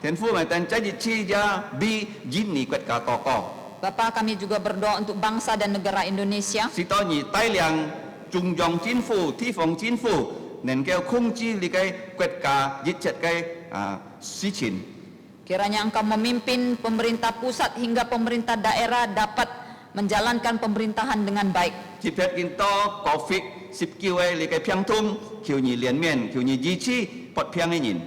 天父咪等这日期呀，比印尼国家多高。 Bapa, kami juga berdoa untuk bangsa dan negara Indonesia. 是到你带领中央政府、地方政府能够控制你个国家一切个事情。 Kiranya Engkau memimpin pemerintah pusat hingga pemerintah daerah dapat menjalankan pemerintahan dengan baik. 特别见到 COVID-19 个你个病痛，求你怜悯，求你医治不平的人。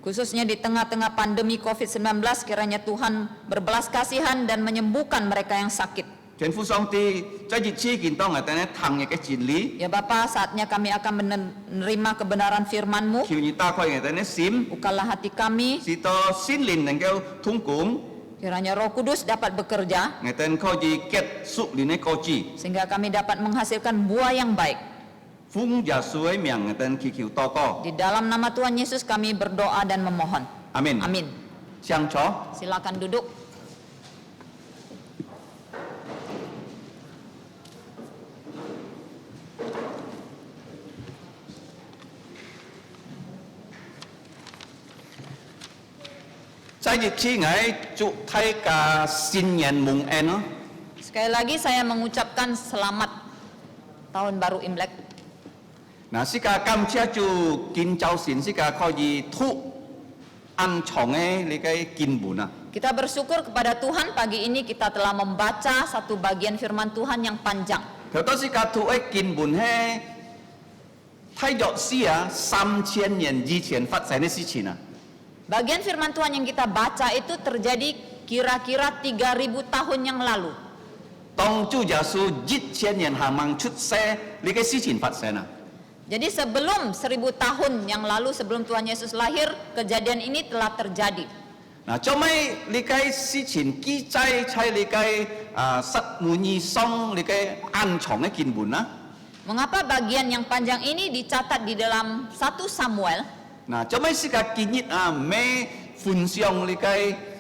Khususnya di tengah-tengah pandemi COVID-19, kiranya Tuhan berbelas kasihan dan menyembuhkan mereka yang sakit. 天父上帝，这日期见到我哋呢行嘅真理， Ya Bapa, saatnya kami akan menerima kebenaran firman-Mu. 求你打開我哋呢心， Bukalah hati kami, 使到心靈能夠通共， kiranya Roh Kudus dapat bekerja, 我哋可以結束你嘅果子。 sehingga kami dapat menghasilkan buah yang baik. 奉耶穌嘅名，我哋祈求禱告， Di dalam nama Tuhan Yesus kami berdoa dan memohon. 阿門。 Amin. 相坐。 Silakan duduk. Saya祝大家新年蒙恩咯。 Sekali lagi saya mengucapkan selamat tahun baru Imlek. 嗱，是個感謝主建造神，是個可以突暗藏嘅你嘅經文啊。 Kita bersyukur kepada Tuhan pagi ini kita telah membaca satu bagian firman Tuhan yang panjang. 佢都是個突嘅經文係太弱勢啊，3000年以前發生嘅事情啊。 Bagian firman Tuhan yang kita baca itu terjadi kira-kira 3000 tahun yang lalu. 當主耶穌1000年後晚出世，呢個事情發生啊。 Jadi sebelum 1000 tahun yang lalu sebelum Tuhan Yesus lahir, kejadian ini telah terjadi. 嗱，做咩呢個事情記載喺呢個撒母耳書呢個暗藏嘅經文啊？ Mengapa bagian yang panjang ini dicatat di dalam 1 Samuel? 嗱，做咩是個今日咩分享呢個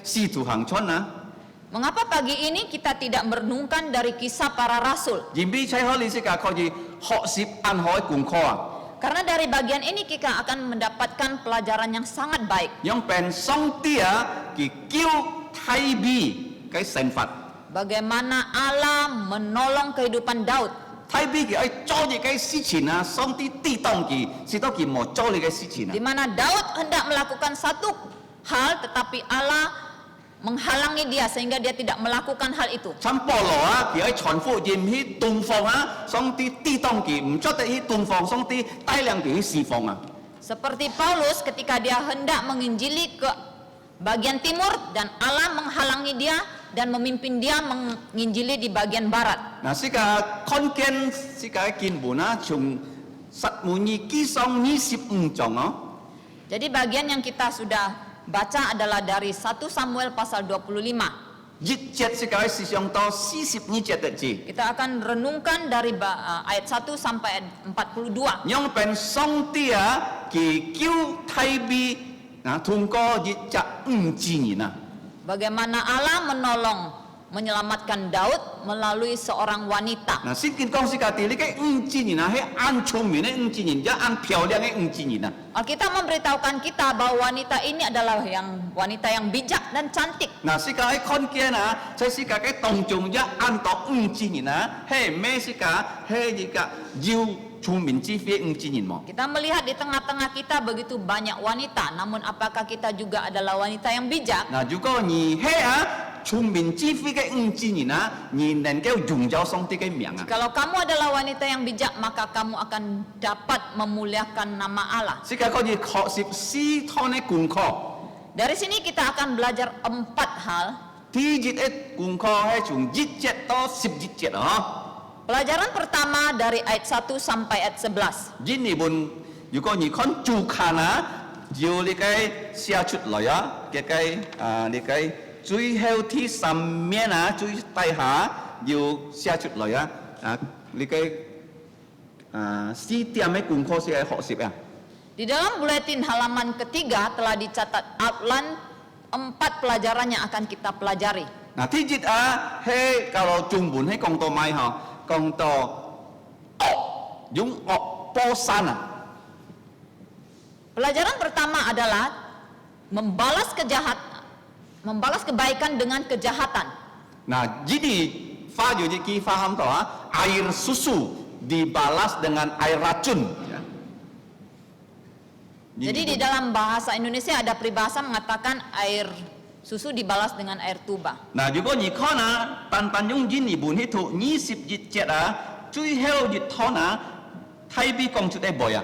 使徒行傳啊？ Mengapa pagi ini kita tidak merenungkan dari kisah para rasul? 而比起可你是個可以學習安好嘅功課啊， Karena dari bagian ini kita akan mendapatkan pelajaran yang sangat baik. 讓病上帝啊，佢叫太美嘅神法， Bagaimana Allah menolong kehidupan Daud. 太美佢愛做呢個事情啊，上帝抵擋佢，使到佢冇做呢個事情啊 Di。mana Daud hendak melakukan satu hal tetapi Allah menghalangi dia sehingga dia tidak melakukan hal itu. 像保羅啊，佢愛傳福音去東方啊，上帝抵擋佢，唔做得去東方，上帝帶領佢去西方啊。 Seperti Paulus ketika dia hendak menginjili ke bagian timur dan Allah menghalangi dia dan memimpin dia menginjili di bagian barat. 嗱，是個看見是個經文啊，從撒母耳記上25章啊。 Jadi bagian yang kita sudah baca adalah dari 1 Samuel pasal 25. 一節是個思想到42節的字， Kita akan renungkan dari ayat 1 sampai ayat 42. 讓病上帝啊，佢叫太美啊，通過一隻5年啊。 Bagaimana Allah menolong menyelamatkan Daud melalui seorang wanita. 嗱，聖經講是個啲呢個5年啊，係按聰明嘅5年，一按漂亮嘅5年啊。 Alkitab memberitahukan kita bahwa wanita ini adalah wanita yang bijak dan cantik. 嗱，是個喺看見啊，即是個喺當中一按到5年啊，係咩是個係一個要聰明智慧5年麼？ Kita melihat di tengah-tengah kita begitu banyak wanita, namun apakah kita juga adalah wanita yang bijak? 嗱，如果你係啊聰明智慧嘅5年啊，你能夠榮耀上帝嘅名啊。 Kalau kamu adalah wanita yang bijak, maka kamu akan dapat memuliakan nama Allah. 是個可以學習4堂嘅功課。 Dari sini kita akan belajar 4 hal. 第一嘅功課係從1節到11節啊。 Pelajaran pertama dari ayat 1 sampai ayat 11. 印尼文如果你看主看啊，要你嘅寫出來啊，嘅你嘅最後啲上面啊，最底下要寫出來啊，你嘅4點嘅功課是係學習啊。 Di dalam buletin halaman ketiga telah dicatat outline 4 pelajaran yang akan kita pelajari. 嗱，第一啊，係教中文係講到咩嗬？講到用惡波山啊。 Pelajaran pertama adalah membalas kebaikan dengan kejahatan. Nah, jadi faham tahu air susu dibalas dengan air racun. Ya. Jadi di dalam bahasa Indonesia ada peribahasa mengatakan air susu dibalas dengan air tuba. Nah, juga ni kana tan yung jin ni bun hitu 20 jit jet cui heo jit thona Thai bi kong chut boya.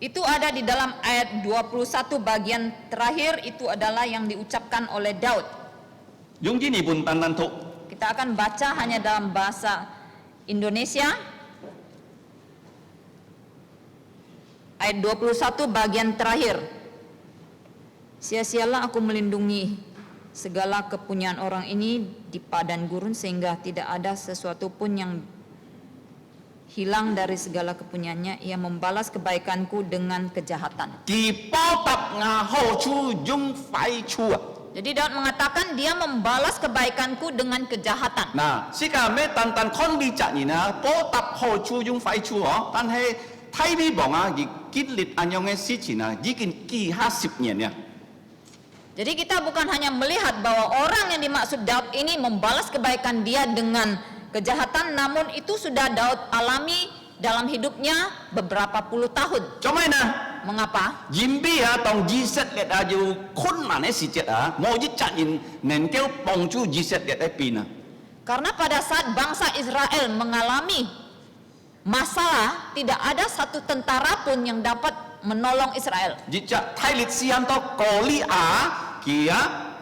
Itu ada di dalam ayat 21 bagian terakhir, itu adalah yang diucapkan oleh Daud. Yung jin ni bun tan tu. Kita akan baca hanya dalam bahasa Indonesia. Ayat 21 bagian terakhir. Sia-sialah aku melindungi segala kepunyaan orang ini di padang gurun, sehingga tidak ada sesuatu pun yang hilang dari segala kepunyaannya. Ia membalas kebaikanku dengan kejahatan. Ki po tap nga ho chu yung fai chu. Jadi Daud mengatakan dia membalas kebaikanku dengan kejahatan. Nah, si kami tan kon bi cak ni na po tap ho chu yung fai chu tan he Thai bi bong git anyong si Cina jikin ki 50 年ya. Jadi kita bukan hanya melihat bahwa orang yang dimaksud Daud ini membalas kebaikan dia dengan kejahatan, namun itu sudah Daud alami dalam hidupnya beberapa puluh tahun. Cuma na. Mengapa? Jimbi tong jiset let ju kun mana si jet mau jicak in nen kel pong chu jiset let pina. Karena pada saat bangsa Israel mengalami masalah, tidak ada satu tentara pun yang dapat menolong Israel. Jicak Thailit siam to koli kia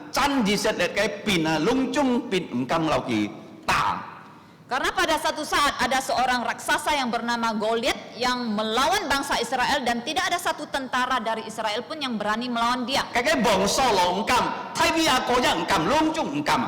chan jiset let kai pina lungcung pin engkam lau ki ta. Karena pada satu saat ada seorang raksasa yang bernama Goliat yang melawan bangsa Israel, dan tidak ada satu tentara dari Israel pun yang berani melawan dia. Kai bong solo engkam, Thai bi ko yang engkam lungcung engkam.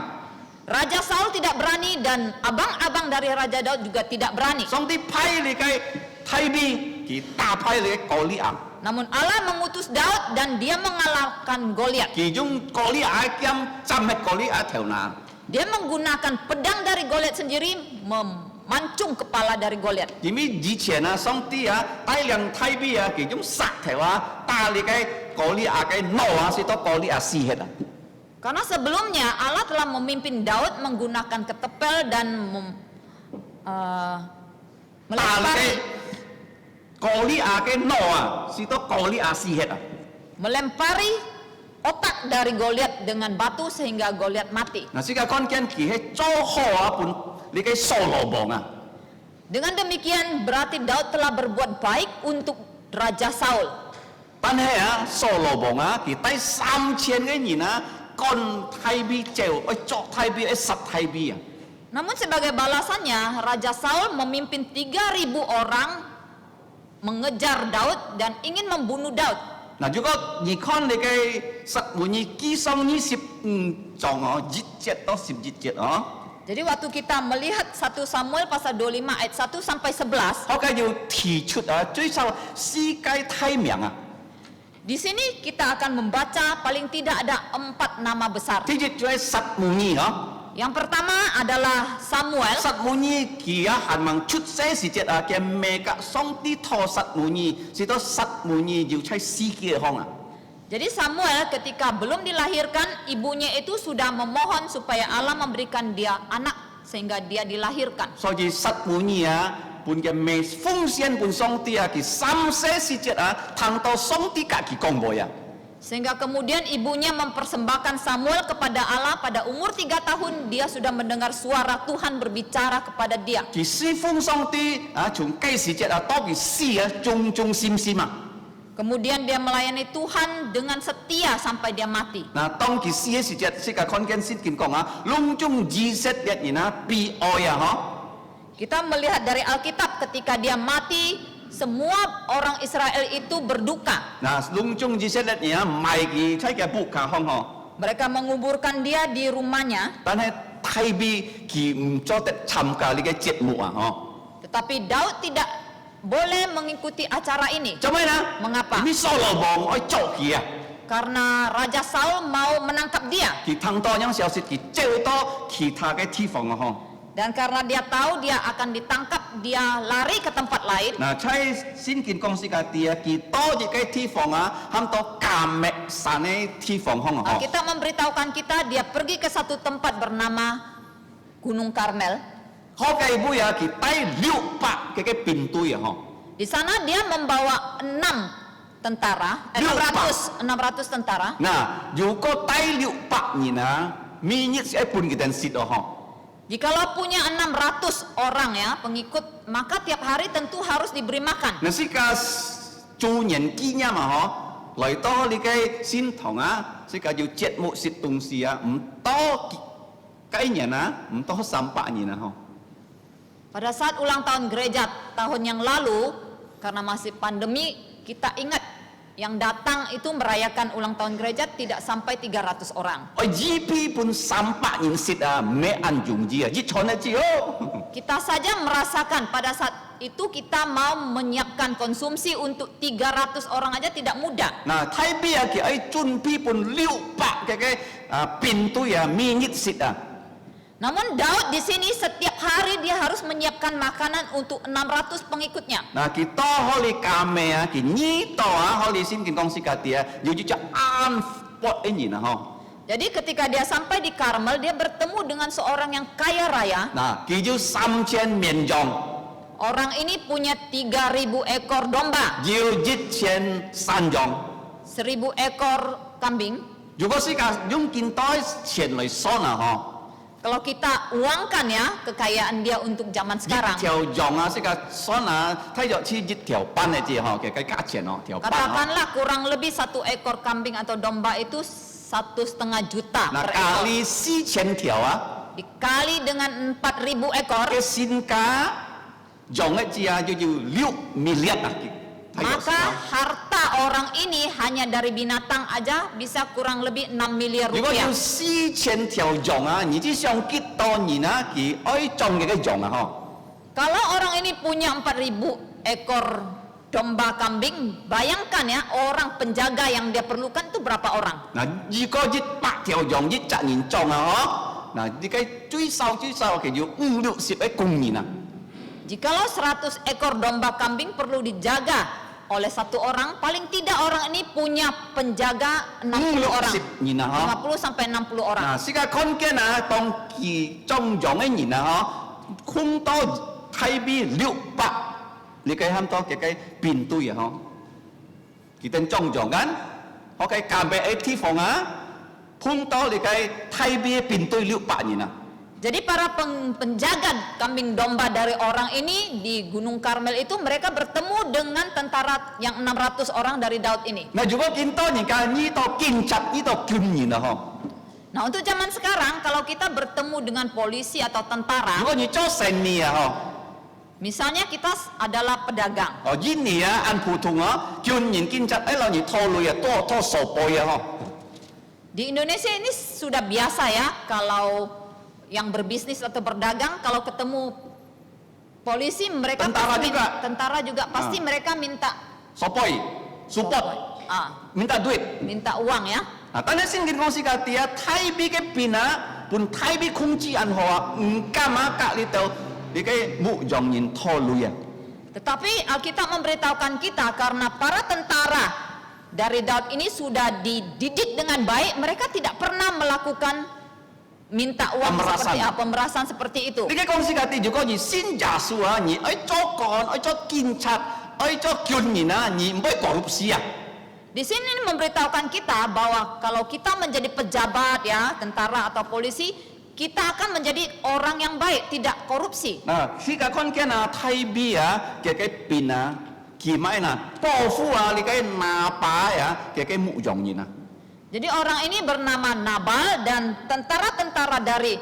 Raja Saul tidak berani dan abang-abang dari Raja Daud juga tidak berani. Song ti pai li kai Thai bi ki ta pai li koli Namun Allah mengutus Daud dan dia mengalahkan Goliat. Ki jung koli kiam camet koli theo na. Dia menggunakan pedang dari Goliat sendiri memancung kepala dari Goliat. Jimmy di China song ti tai liang Thai bi ki jung sak theo ta li kai koli kai no si to koli si het. Karena sebelumnya Allah telah memimpin Daud menggunakan ketepel dan melempari koli kai no si to koli si het. Melempari otak dari Goliat dengan batu sehingga Goliat mati. Nah, sika kon kian ki he cho ho pun li kai solo bong Dengan demikian berarti Daud telah berbuat baik untuk Raja Saul. Tan he solo bong ki tai 3000 cái nhìn kon Thai bi cheo cho Thai bi sat Thai bi Namun sebagai balasannya Raja Saul memimpin 3000 orang mengejar Daud dan ingin membunuh Daud. Nah, juga ni kon le kai sat bunyi ki song ni 10 jong jit jet to 10 jit jet Jadi waktu kita melihat 1 Samuel pasal 25 ayat 1 sampai 11, เขาก็要提出最少世界太平di sini kita akan membaca paling tidak ada 4 nama besar. ที่จะช่วยสัตว์มูนี่ Yang pertama adalah Samuel. สัตว์มูนี่佢หันมังชุดเสสิเจ็ดแกเมกะสองที่ทอสัตว์มูนี่สิตัวสัตว์มูนี่要ใช้สีเกียร์ห้อง Jadi Samuel ketika belum dilahirkan, ibunya itu sudah memohon supaya Allah memberikan dia anak sehingga dia dilahirkan. 所以สัตว์มูนี่本嘅未奉獻本上帝佢三世時節談到上帝家佢講過 Sehingga kemudian ibunya mempersembahkan Samuel kepada Allah. Pada umur 3 tahun dia sudah mendengar suara Tuhan berbicara kepada dia. 佢侍奉上帝從幾時節到佢死忠忠心心 Kemudian dia melayani Tuhan dengan setia sampai dia mati. 嗱，當佢死嘅時節，世界看見先見講隆中以色列人悲哀Kita melihat dari Alkitab ketika dia mati, semua orang Israel itu berduka. 嗱，隆中以色列人賣佢睇嘅布卡康 Mereka menguburkan dia di rumahnya. 但係太比佢唔做得參加呢個節目Tetapi Daud tidak boleh mengikuti acara ini. 做咩呢？ Mengapa? 你掃羅王去捉佢Karena Raja Saul mau menangkap dia. 佢聽到有消息，佢招到其他嘅地方Dan karena dia tahu dia akan ditangkap dia lari ke tempat lain. 嗱，在先見公司嘅啲啊，佢多啲嘅地方啊，喊到加密山嘅地方空啊， Alkitab memberitahukan kita dia pergi ke satu tempat bernama Gunung Karmel. 好嘅會啊，佢帶600嘅pintu啊，嗬。 Di sana dia membawa 600 tentara. 嗱，如果帶600人啊，每日係半個電視啊，嗬。 Jikalau punya 600 orang ya pengikut, maka tiap hari tentu harus diberi makan. 嗱，是個做人機呀嘛，嗬，來到你嘅先堂啊，是個要節目食東西啊，唔多幾人啊，唔多300人啊，嗬。 Pada saat ulang tahun gereja tahun yang lalu, karena masih pandemi, kita ingat yang datang itu merayakan ulang tahun gereja tidak sampai 300 orang. 我GP pun 300人食啊，咩按用字啊，一場一字哦。 Kita saja merasakan pada saat itu kita mau menyiapkan konsumsi untuk 300 orang aja tidak mudah. 嗱，睇邊啊，佢喺準備半600嘅pintu ya，每日食啊。 Namun Daud di sini setiap hari dia harus menyiapkan makanan untuk 600 pengikutnya. 嗱，佢多可以加咩啊？佢呢度啊，可以先見公司家啲啊，要就安博一年啊，嗬。 Jadi ketika dia sampai di Karmel, dia bertemu dengan seorang yang kaya raya. 嗱，佢要3000綿羊， Orang ini punya 3000 ekor domba, 要1000山羊。 1000 ekor kambing. 如果是個用見多錢嚟算啊，嗬。 Kalau kita uangkan ya kekayaan dia untuk zaman 一 sekarang, 條羊啊，是個算啊，睇咗似一條班嘅字嗬，嘅價錢哦，條班哦。 katakanlah kurang lebih 1 ekor kambing atau domba itu 1,5 juta 嗱， per ekor. 隔離4000條啊， Dikali dengan 4.000 ekor, 嘅身價羊嘅字啊，要6 miliar 啊。睇咗 maka harta orang ini hanya dari binatang aja bisa kurang lebih 6 miliar 如果 rupiah. 要4000條羊啊，你知想幾多年啊？佢愛種嘅羊啊， Kalau orang ini punya 4.000 ekor domba kambing, bayangkan ya orang penjaga yang dia perlukan itu berapa orang? 嗬。嗱，如果100條羊1年種啊，嗬，嗱，你計最少其實要50-60公年啊。 Jikalau 100 ekor domba kambing perlu dijaga oleh satu orang, paling tidak orang ini punya penjaga 60 orang. 50年啊，嗬。 50 sampai 60 orang. 嗱，世界看見啊，當佢種羊嘅人啊，嗬，空多睇邊600，你計喊多嘅計變對啊，嗬。佢哋種羊緊，我計加俾一地方啊，空多你計睇邊變對600人啊。 Jadi para penjaga kambing domba dari orang ini di Gunung Karmel itu mereka bertemu dengan tentara yang 600 orang dari Daud ini. 嗱，如果見多人家呢度警察呢度軍人啊，嗬。 Nah untuk zaman sekarang kalau kita bertemu dengan polisi atau 如 tentara, 果你做生意啊，嗬， misalnya kita adalah pedagang. 哦，印尼啊，按普通啊，軍人警察哎，讓你拖累啊，多手背啊，嗬。 Di Indonesia ini sudah biasa ya kalau yang berbisnis atau berdagang kalau ketemu polisi mereka Tentara pasti juga. tentara juga pasti mereka minta support, minta duit. minta uang ya. Nah, tanda singkin kong si katia, Thai bi ke pina, pun Thai bi kung chi an hoa, engka maka litau, di kay mu jong yin to luya. Tetapi Alkitab memberitahukan kita karena para tentara dari Daud ini sudah dididik dengan baik, mereka tidak pernah melakukan minta uang pemerasan seperti itu. Di kay kong si katia juga ni sin jasu ha, ni ay cokon, ay cok kincat, ay cok kyun ni na, ni mboy korupsi ya. Di sini memberitahukan kita bahwa kalau kita menjadi pejabat ya, tentara atau polisi, kita akan menjadi orang yang baik, tidak korupsi. Nah, si ka kon kena Thai bi ya, kay pina, kimai na, pofu ah, di kay napa ya, kay mu jong ni na. Jadi orang ini bernama Nabal dan tentara-tentara dari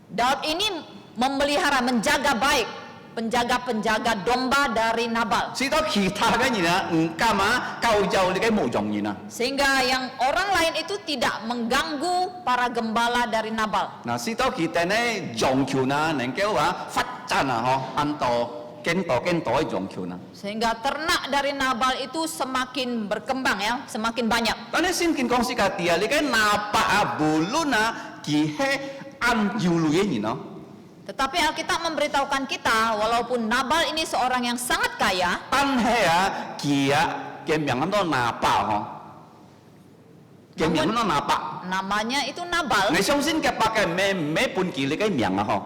Daud ini memelihara, menjaga baik penjaga-penjaga domba dari Nabal. Si to kita kan ni na, engka ma kau jauh di kay mu jong ni na. Sehingga yang orang lain itu tidak mengganggu para gembala dari Nabal. Nah, si to kita ni jong kiu na, neng kau ah, fat chan ah, ho, anto, kento ay jong kiu na. Sehingga ternak dari Nabal itu semakin berkembang ya, semakin banyak. Tane sin kin kong si katia, li kay napa bulu na, kihe an yulu ye ni no. Tetapi Alkitab memberitahukan kita, walaupun Nabal ini seorang yang sangat kaya, 但係啊，佢啊嘅名咁多拿伯嗬，嘅名咁多拿伯。 namanya itu Nabal. 你相信嘅伯嘅咩半佢你嘅名啊嗬？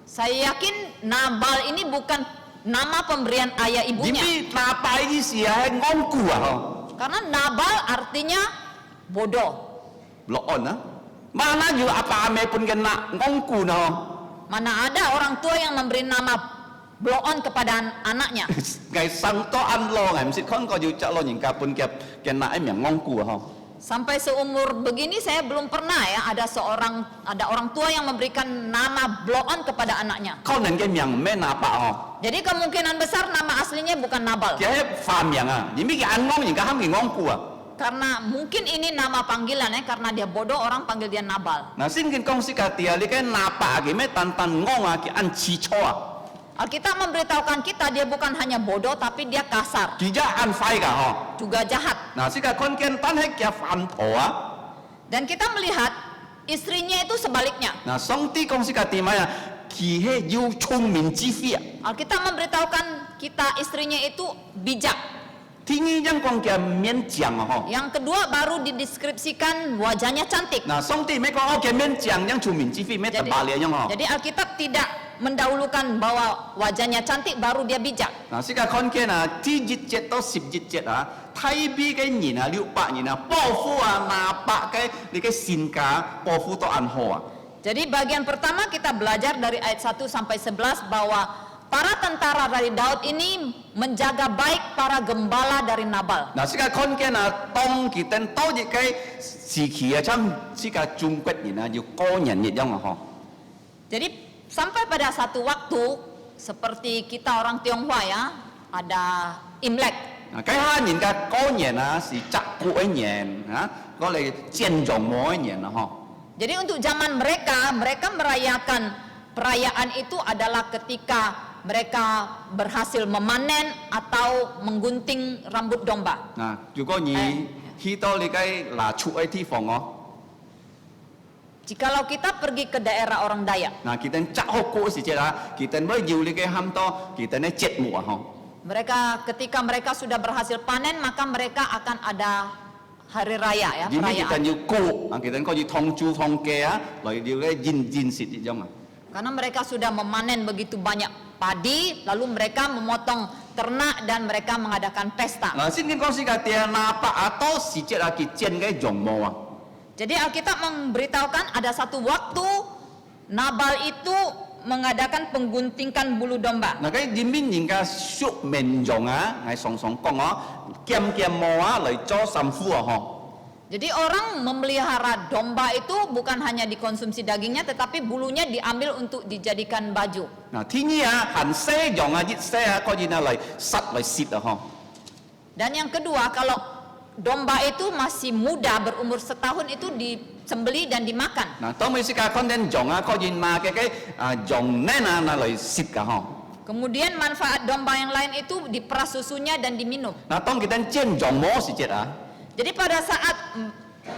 Saya yakin Nabal ini bukan nama pemberian ayah 點 ibunya. 知拿伯呢事係安固啊嗬？ Karena Nabal artinya bodoh. 落案啊！mana you apa ame pun kena ngongku no. Mana ada orang tua yang memberi nama blow on kepada anaknya. Ngày sang to an lo ngai mesti kon ko you cak lo nyingka pun kena em yang ngongku ha. Sampai seumur begini saya belum pernah ya ada orang tua yang memberikan nama blow on kepada anaknya. Kau nan game yang me napa ha. Jadi kemungkinan besar nama aslinya bukan Nabal. Dia farm yang ah. Ini ki an ngong nyingka ham ki ngongku ah. Karena mungkin ini nama panggilannya karena dia bodoh orang panggil dia Nabal. Nah sin kin kong si ka tia li kai napa ki me tan ngong ah ki an chi cho ah. Alkitab memberitahukan kita dia bukan hanya bodoh tapi dia kasar, Ki ja an fai ka ha. juga jahat. Nah si ka kon ken tan he kia fan tho ah. Dan kita melihat istrinya itu sebaliknya. Nah song ti kong si ka ti ma ya ki he yu chung min chi fi ah. Alkitab memberitahukan kita istrinya itu bijak. Tinggi yang kong kia mien jiang ah ha. Yang kedua baru dideskripsikan wajahnya cantik. Nah song ti me kong oke mien jiang yang chung min chi fi me ta ba le yang ha. Jadi Alkitab tidak mendahulukan bahwa wajahnya cantik baru dia bijak. Nah, si ka kon ken ah, ที่17到17啊，太比嘅人啊，600人啊，報復啊，拿百嘅你嘅性格報復到安好啊。 Jadi bagian pertama kita belajar dari ayat 1 sampai 11 bahwa para tentara dari Daud ini menjaga baik para gembala dari Nabal. 嗱，si ka kon ken啊，當佢等到一個時期啊，參si ka中國人啊，要個人一樣啊，嗬。 Jadi sampai pada satu waktu seperti kita orang Tionghoa ya, ada Imlek. 嗱，計下人家個人啊，是習古嘅人啊，我哋建造模嘅人啊，嗬。 Jadi untuk zaman mereka, mereka merayakan perayaan itu adalah ketika mereka berhasil memanen atau menggunting rambut domba. 嗱，如果你去到你嘅拿出嘅地方哦。 Jikalau kita pergi ke daerah orang Dayak, Nah, kita cak hoko si cera, kita boleh juli ke ham to, kita ne cet mu ah. ketika mereka sudah berhasil panen, maka mereka akan ada hari raya ya, Jadi kita perayaan. ju ku, kita ko ju thong chu thong ke ah, lai dia ke jin sit di jong ah. Karena mereka sudah memanen begitu banyak padi, lalu mereka memotong ternak dan mereka mengadakan pesta. Nah, sin ko si katia napa atau si cera ki jen ke jong mo ah. Jadi Alkitab memberitahukan ada satu waktu Nabal itu mengadakan pengguntingan bulu domba. Nah, cái di min yin ka syuk men jong ah, ngai song song kong ah, kiam mo ah, lai cho sam fu ah ho. Jadi orang memelihara domba itu bukan hanya dikonsumsi dagingnya, tetapi bulunya diambil untuk dijadikan baju. Nah, thi ni ah, han se jong ah, jit se ah, ko jina lai sat lai sit ah ho. Dan yang kedua, kalau domba itu masih muda berumur setahun itu disembeli dan dimakan. Nah, tong mi si ka kon den jong ah, ko jin ma ke jong ne na lai sit ka ho. Kemudian manfaat domba yang lain itu diperas susunya dan diminum. Nah, tong kita jen jong mo si cera. Jadi pada saat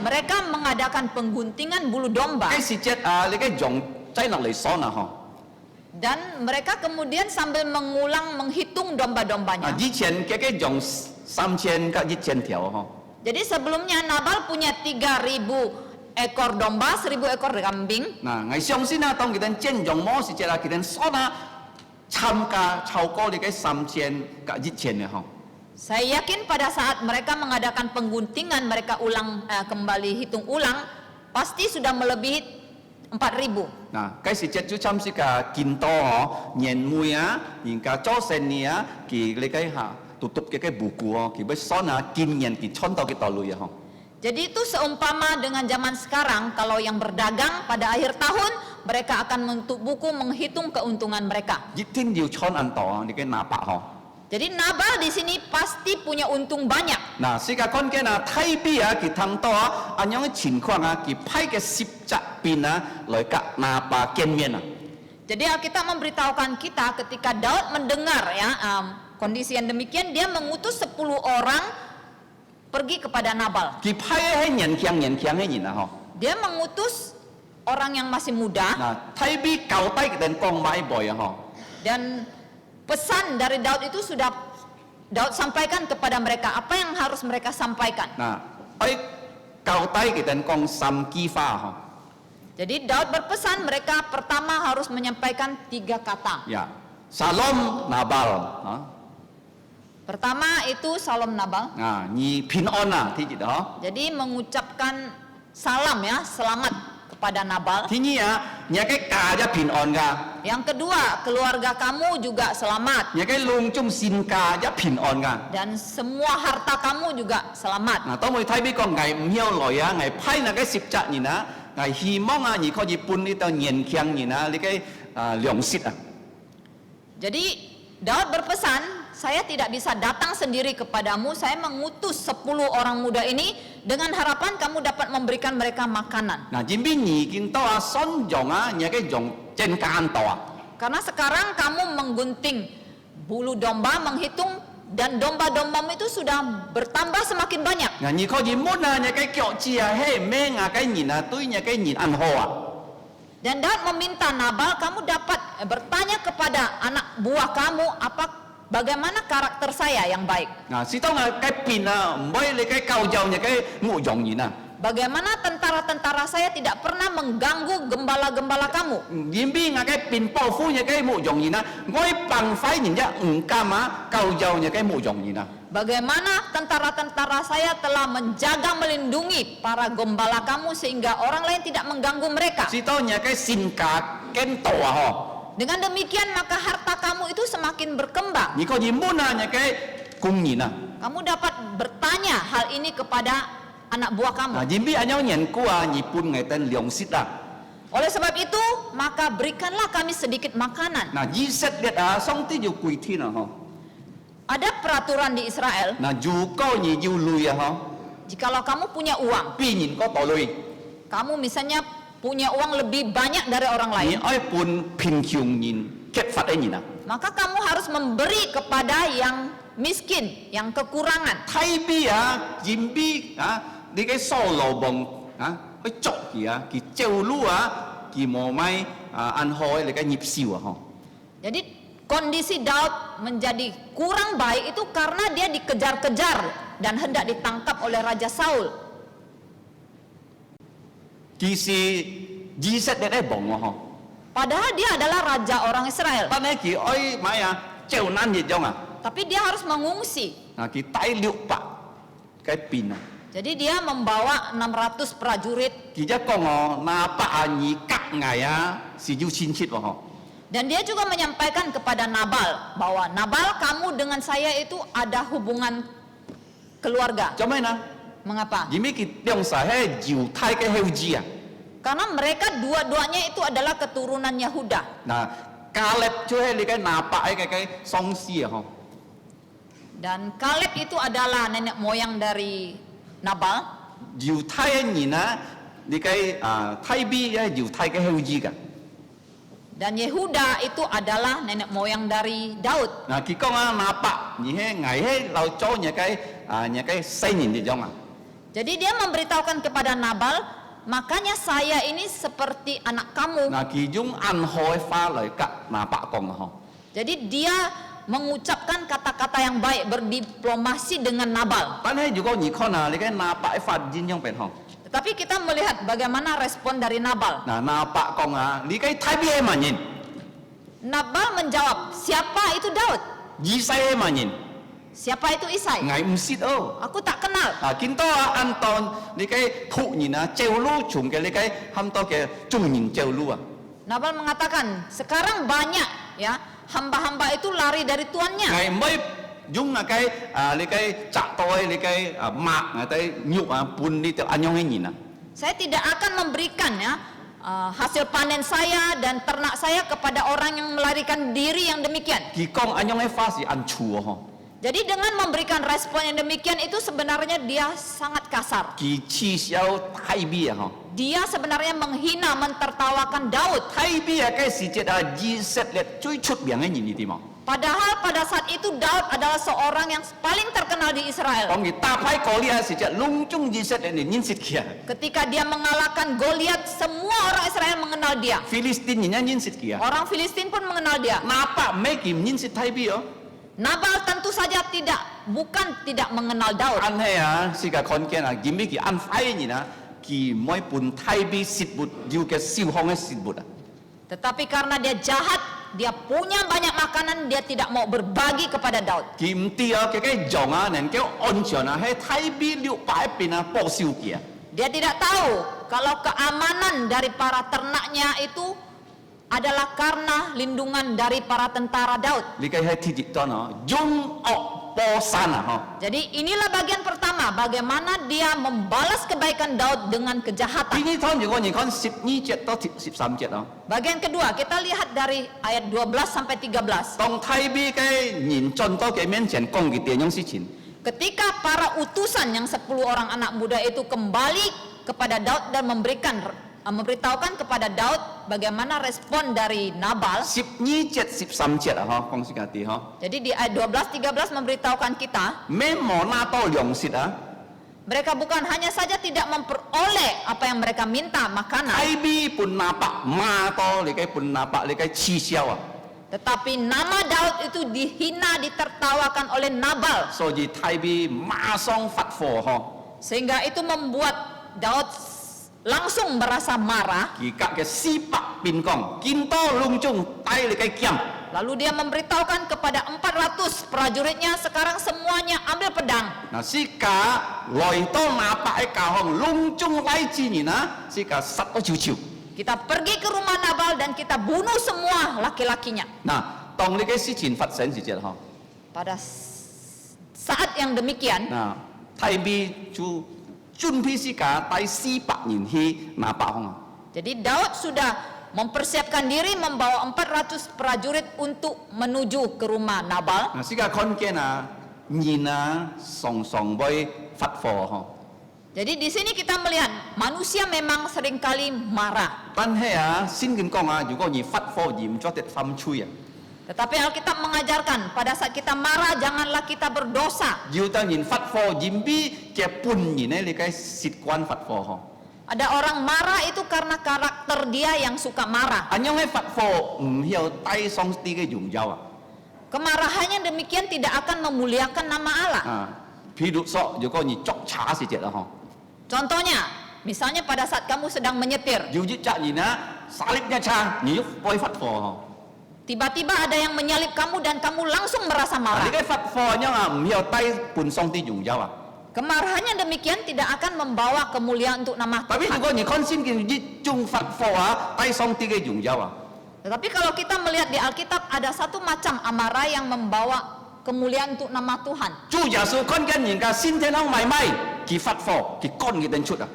mereka mengadakan pengguntingan bulu domba, Cái si chết à, lấy cái dòng chay nặng lấy son à ho. dan mereka kemudian sambil menghitung À, domba-dombanya. di前cái dòng 3000 các di前條ho. Jadi sebelumnya Nabal punya 3000 ekor domba, 1000 ekor kambing. Nah, ngày xong xin à, tong kita jen dòng mo si chết à, kita son à, tham ca chao có lấy cái 3000 các di前à ho. Saya yakin pada saat mereka mengadakan pengguntingan, mereka kembali hitung ulang, pasti sudah melebihi 4000. Nah, cái si chết chú chăm si cả kinh to ho, niên mùi á, nhìn cả cho sen nia, kỳ lấy cái ha, tutup cái buku ho, kỳ bây son à, kinh niên kỳ chon tao cái tao lui ho. Jadi itu seumpama dengan zaman sekarang, kalau yang berdagang pada akhir tahun, mereka akan menutup buku menghitung keuntungan mereka. Di tin điều chon an tao, di cái napa ho. Jadi Nabal di sini pasti punya untung banyak. Nah, si ka kon ke na Thai bi ah ki thang to ah, an yang情況啊，ki pai ke sip cak bin ah, loi ka na pa ken mien ah. Jadi Alkitab memberitahukan kita ketika Daud mendengar ya kondisi yang demikian, dia mengutus 10 orang pergi kepada Nabal. Ki pai he nyen kiang he nyin ah ho. Dia mengutus orang yang masih muda 嗱，睇邊舊低定降買背啊，嗬。 dan pesan dari Daud itu sudah Daud sampaikan kepada mereka apa yang harus mereka sampaikan. 嗱，喺舊低定降心機花嗬。 Jadi Daud berpesan mereka pertama harus menyampaikan 3 kata. Ya, Salam Nabal, ha? Pertama itu Salam Nabal. Nah, ni pinona, ti gitu, ha? Jadi mengucapkan salam ya, selamat kepada Nabal. Ti ni ya, nya cái cả gia pinon ga, Yang kedua, keluarga kamu juga selamat nya cái lung chung sin ca gia pinon ga. dan semua harta kamu juga selamat. 嗱，當我哋睇呢個危唔曉來啊，危批那個十責人啊，危希望啊，而可以搬呢度年強人啊，呢個糧食啊。 Jadi Daud berpesan, saya tidak bisa datang sendiri kepadamu, saya mengutus 10 orang muda ini dengan harapan kamu dapat memberikan mereka makanan. 嗱，前邊已經到啊，信用啊，nya cái dùng trên can tàu啊。 Karena sekarang kamu menggunting bulu domba, menghitung dan domba-dombamu itu sudah bertambah semakin banyak. 嗱，而可以摸啊，nya cái腳趾啊，嘿咩啊，cái nhìn啊，對nya cái nhìn ăn hô à。 Dan Daud meminta Nabal, kamu dapat bertanya kepada anak buah kamu bagaimana karakter saya yang baik. 嗱，是當啊，cái pin啊，唔可以你cái cầu dầu nya cái ngũ dùng人啊。 Bagaimana tentara-tentara saya tidak pernah mengganggu gembala-gembala kamu. Yên bi nga cái pin bao phủ nya cái ngũ dùng人啊，我bằng phái人家唔干嘛，cầu dầu nya cái ngũ dùng人啊。 Bagaimana tentara-tentara saya telah menjaga melindungi para gembala kamu sehingga orang lain tidak mengganggu mereka. Chỉ tao nhà cái xin cả kén tổ à ho. Dengan demikian maka harta kamu itu semakin berkembang. Ni có gì muốn à nhà cái cung nhìn à. Kamu dapat bertanya hal ini kepada anak buah kamu. À, nhìn bi anh nhau nhận của à, nhị pun ngày tên liang sit à. Oleh sebab itu maka berikanlah kami sedikit makanan. Nah, di set lihat ah, song ti ju kui thi na ho. Ada peraturan di Israel, Nah, ju kau ni ju lui à ho. jikalau kamu punya uang, Pi nhìn có tổ lui. kamu misalnya punya uang lebih banyak dari orang Ni lain, ai pun pin kiung nhìn kết phát ấy nhìn à. maka kamu harus memberi kepada yang miskin, yang kekurangan. Thay bi à, nhìn bi à, đi cái sổ lầu bồng à, cái chọc gì à, cái treo lu à, cái mò mai à, ăn hoi là cái nhịp siêu à ho. Jadi kondisi Daud menjadi kurang baik itu karena dia dikejar-kejar dan hendak ditangkap oleh Raja Saul. Kỳ si di set để đấy bồng à ho. Padahal dia adalah raja orang Israel, Ban này kỳ oi mai à, treo nan gì trong à. tapi dia harus mengungsi. À, kỳ tay liệu bạc cái pin à. Jadi dia membawa 600 prajurit Kỳ chắc con à, na pa à nhị cắt ngày à, si ju xin chít vào ho. dan dia juga menyampaikan kepada Nabal bahwa Nabal, kamu dengan saya itu ada hubungan keluarga. Cho mấy na, Mengapa? vì mấy kỳ đông sa hay jiu thai cái heo ji à. Karena mereka dua-duanya itu adalah keturunan Yahuda. Nah, Caleb chú hay cái na pa cái song si à ho. Dan Kaleb itu adalah nenek moyang dari Nabal. Jiu thai nhìn á, đi cái à thai bi á jiu thai cái heo ji cả. Dan Yehuda itu adalah nenek moyang dari Daud. Nah, khi con na pa, nhị hay ngày hay lao cho nhà cái xây nhìn gì trong à. Jadi dia memberitahukan kepada Nabal, makanya saya ini seperti anak kamu. Nah, kỳ dung ăn hoi pha lời cắt na pa con à ho. Jadi dia mengucapkan kata-kata yang baik, berdiplomasi dengan Nabal. Ban hay juga nhị con à, cái na pa pha jin trong bên ho. Tetapi kita melihat bagaimana respon dari Nabal. Nah, na pa con à, cái thái bi mà nhìn. Nabal menjawab, siapa itu Daud? Di sai mà nhìn. Siapa itu Isai? Ngày msit ơ. Aku tak kenal. À, kinh to an ton cái thụ nhìn à, treo lu chung cái ham to cái chung nhìn treo lu à. Nabal mengatakan, sekarang banyak ya hamba-hamba itu lari dari tuannya. Ngày mới dung là cái chặt tôi cái mạc cái nhục à pun đi theo anh nhong nhìn à. Saya tidak akan memberikan ya hasil panen saya dan ternak saya kepada orang yang melarikan diri yang demikian. Kỳ con anh nhong pha gì ăn chùa ho. Jadi dengan memberikan respon yang demikian itu sebenarnya dia sangat kasar. Kỳ chi xiao thái bi à ho. Dia sebenarnya menghina, mentertawakan Daud. Thái bi à cái sự chết à di set lệ chui chút biển cái nhìn đi mà. Padahal pada saat itu Daud adalah seorang yang paling terkenal di Israel. 當佢打敗歌利亞時，只隆中以色列人認識佢啊， Ketika dia mengalahkan Goliat, semua orang Israel mengenal dia. 菲利斯丁人認識佢啊， Orang Filistin pun mengenal dia. 哪怕咩佢唔認識太比哦， Nabal tentu saja bukan tidak mengenal Daud. 但係啊，世界看見啊，見俾佢安排嘅人啊，佢唔會伴太比食物，要嘅燒香嘅食物啊。 Tetapi karena dia jahat, dia punya banyak makanan, dia tidak mau berbagi kepada Daud. 佢唔知啊，佢嘅用啊，能夠安全啊，喺太比600邊啊報銷佢啊。 Dia tidak tahu kalau keamanan dari para ternaknya itu adalah karena lindungan dari para tentara Daud. 你嘅喺鐵節端啊，用惡報山啊， Jadi inilah bagian pertama, bagaimana dia membalas kebaikan Daud dengan 嗬。 kejahatan. 呢趟如果你看12節到13節啊， Bagian kedua, kita lihat dari ayat 12 sampai 13. 當太比嘅人進到佢面前講佢點樣事情。 Ketika para utusan yang 10 orang anak muda itu kembali kepada Daud dan memberitahukan kepada Daud bagaimana respon dari Nabal. 12節、13節啊，嗬，講時間啲嗬， Jadi di ayat 12-13 memberitahukan kita, 咩冇拿到糧食啊， mereka bukan hanya saja tidak memperoleh apa yang mereka minta, makanan, 太比半拿白，馬到你嘅半拿白，你嘅恥笑啊， tetapi nama Daud itu dihina, ditertawakan oleh Nabal. 所以太比馬上發火嗬， Sehingga itu membuat Daud langsung merasa marah. 而家嘅400邊講，見到隆中帶你嘅劍， Lalu dia memberitahukan kepada 400 prajuritnya, sekarang semuanya ambil pedang. 嗱，時家來到拿白嘅教行，隆中來之人啊，時家殺到潮潮。 Kita pergi ke rumah Nabal dan kita bunuh semua laki-lakinya. 嗱，當你嘅事情發生時啫嗬， Pada saat yang demikian, 嗱，太比就準備時間帶400人去拿白行啊。 jadi Daud sudah mempersiapkan diri membawa 400 prajurit untuk menuju ke rumah Nabal. 嗱，時間看見啊，人啊，常常會發火嗬。 Jadi di sini kita melihat manusia memang seringkali marah. 但係啊，先咁講啊，如果你發火嚴咗啲犯罪啊， Tetapi Alkitab mengajarkan pada saat kita marah janganlah kita berdosa. 要等人發火嚴比嘅半年咧，你嘅習慣發火嗬。 Ada orang marah itu karena karakter dia yang suka marah. อันยังให้發火唔要帶上啲嘅榮耀啊。 Kemarahannya demikian tidak akan memuliakan nama Allah. 啊，譬如說，如果你捉查時隻啦嗬， Contohnya, misalnya pada saat kamu sedang menyetir, 要一責人啊，salibnya查，你要會發火嗬。 tiba-tiba ada yang menyalip kamu dan kamu langsung merasa 你 marah. 嘅發火因啊，唔要帶半上啲榮耀啊。 Kemarahannya demikian tidak akan membawa kemuliaan untuk nama Tapi Tuhan. 如果你看先見一種發火啊，帶上啲嘅榮耀啊。 Tetapi kalau kita melihat di Alkitab ada satu macam amarah yang membawa kemuliaan untuk nama Tuhan. 主耶穌看見人家先天空埋咪，佢發火，佢趕佢哋出啊。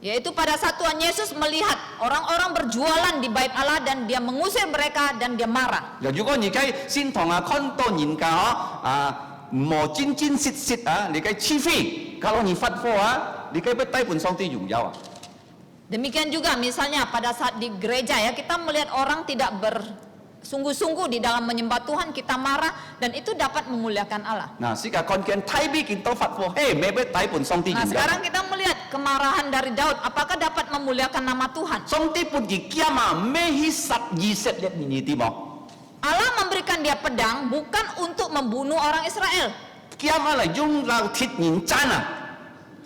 Yaitu pada saat Tuhan Yesus melihat orang-orang berjualan di bait Allah dan dia mengusir mereka dan dia marah. 如果你嘅先同啊看到人家啊冇真真實實啊，你嘅欺非，kalau 你發火啊，你嘅不帶半上啲榮耀啊。 Demikian juga misalnya pada saat di gereja ya, kita melihat orang tidak bersungguh-sungguh di dalam menyembah Tuhan, kita marah dan itu dapat memuliakan Allah. 嗱，時間看見太比見到發火，嘿，咩不帶半上啲 Nah 榮耀。 sekarang kita melihat kemarahan dari Daud, apakah dapat memuliakan nama Tuhan? 上啲半佢驚啊，咩去殺以色列人啲冇？ Allah memberikan dia pedang bukan untuk membunuh orang Israel. 驚啊嚟用鬧鐵人爭啊！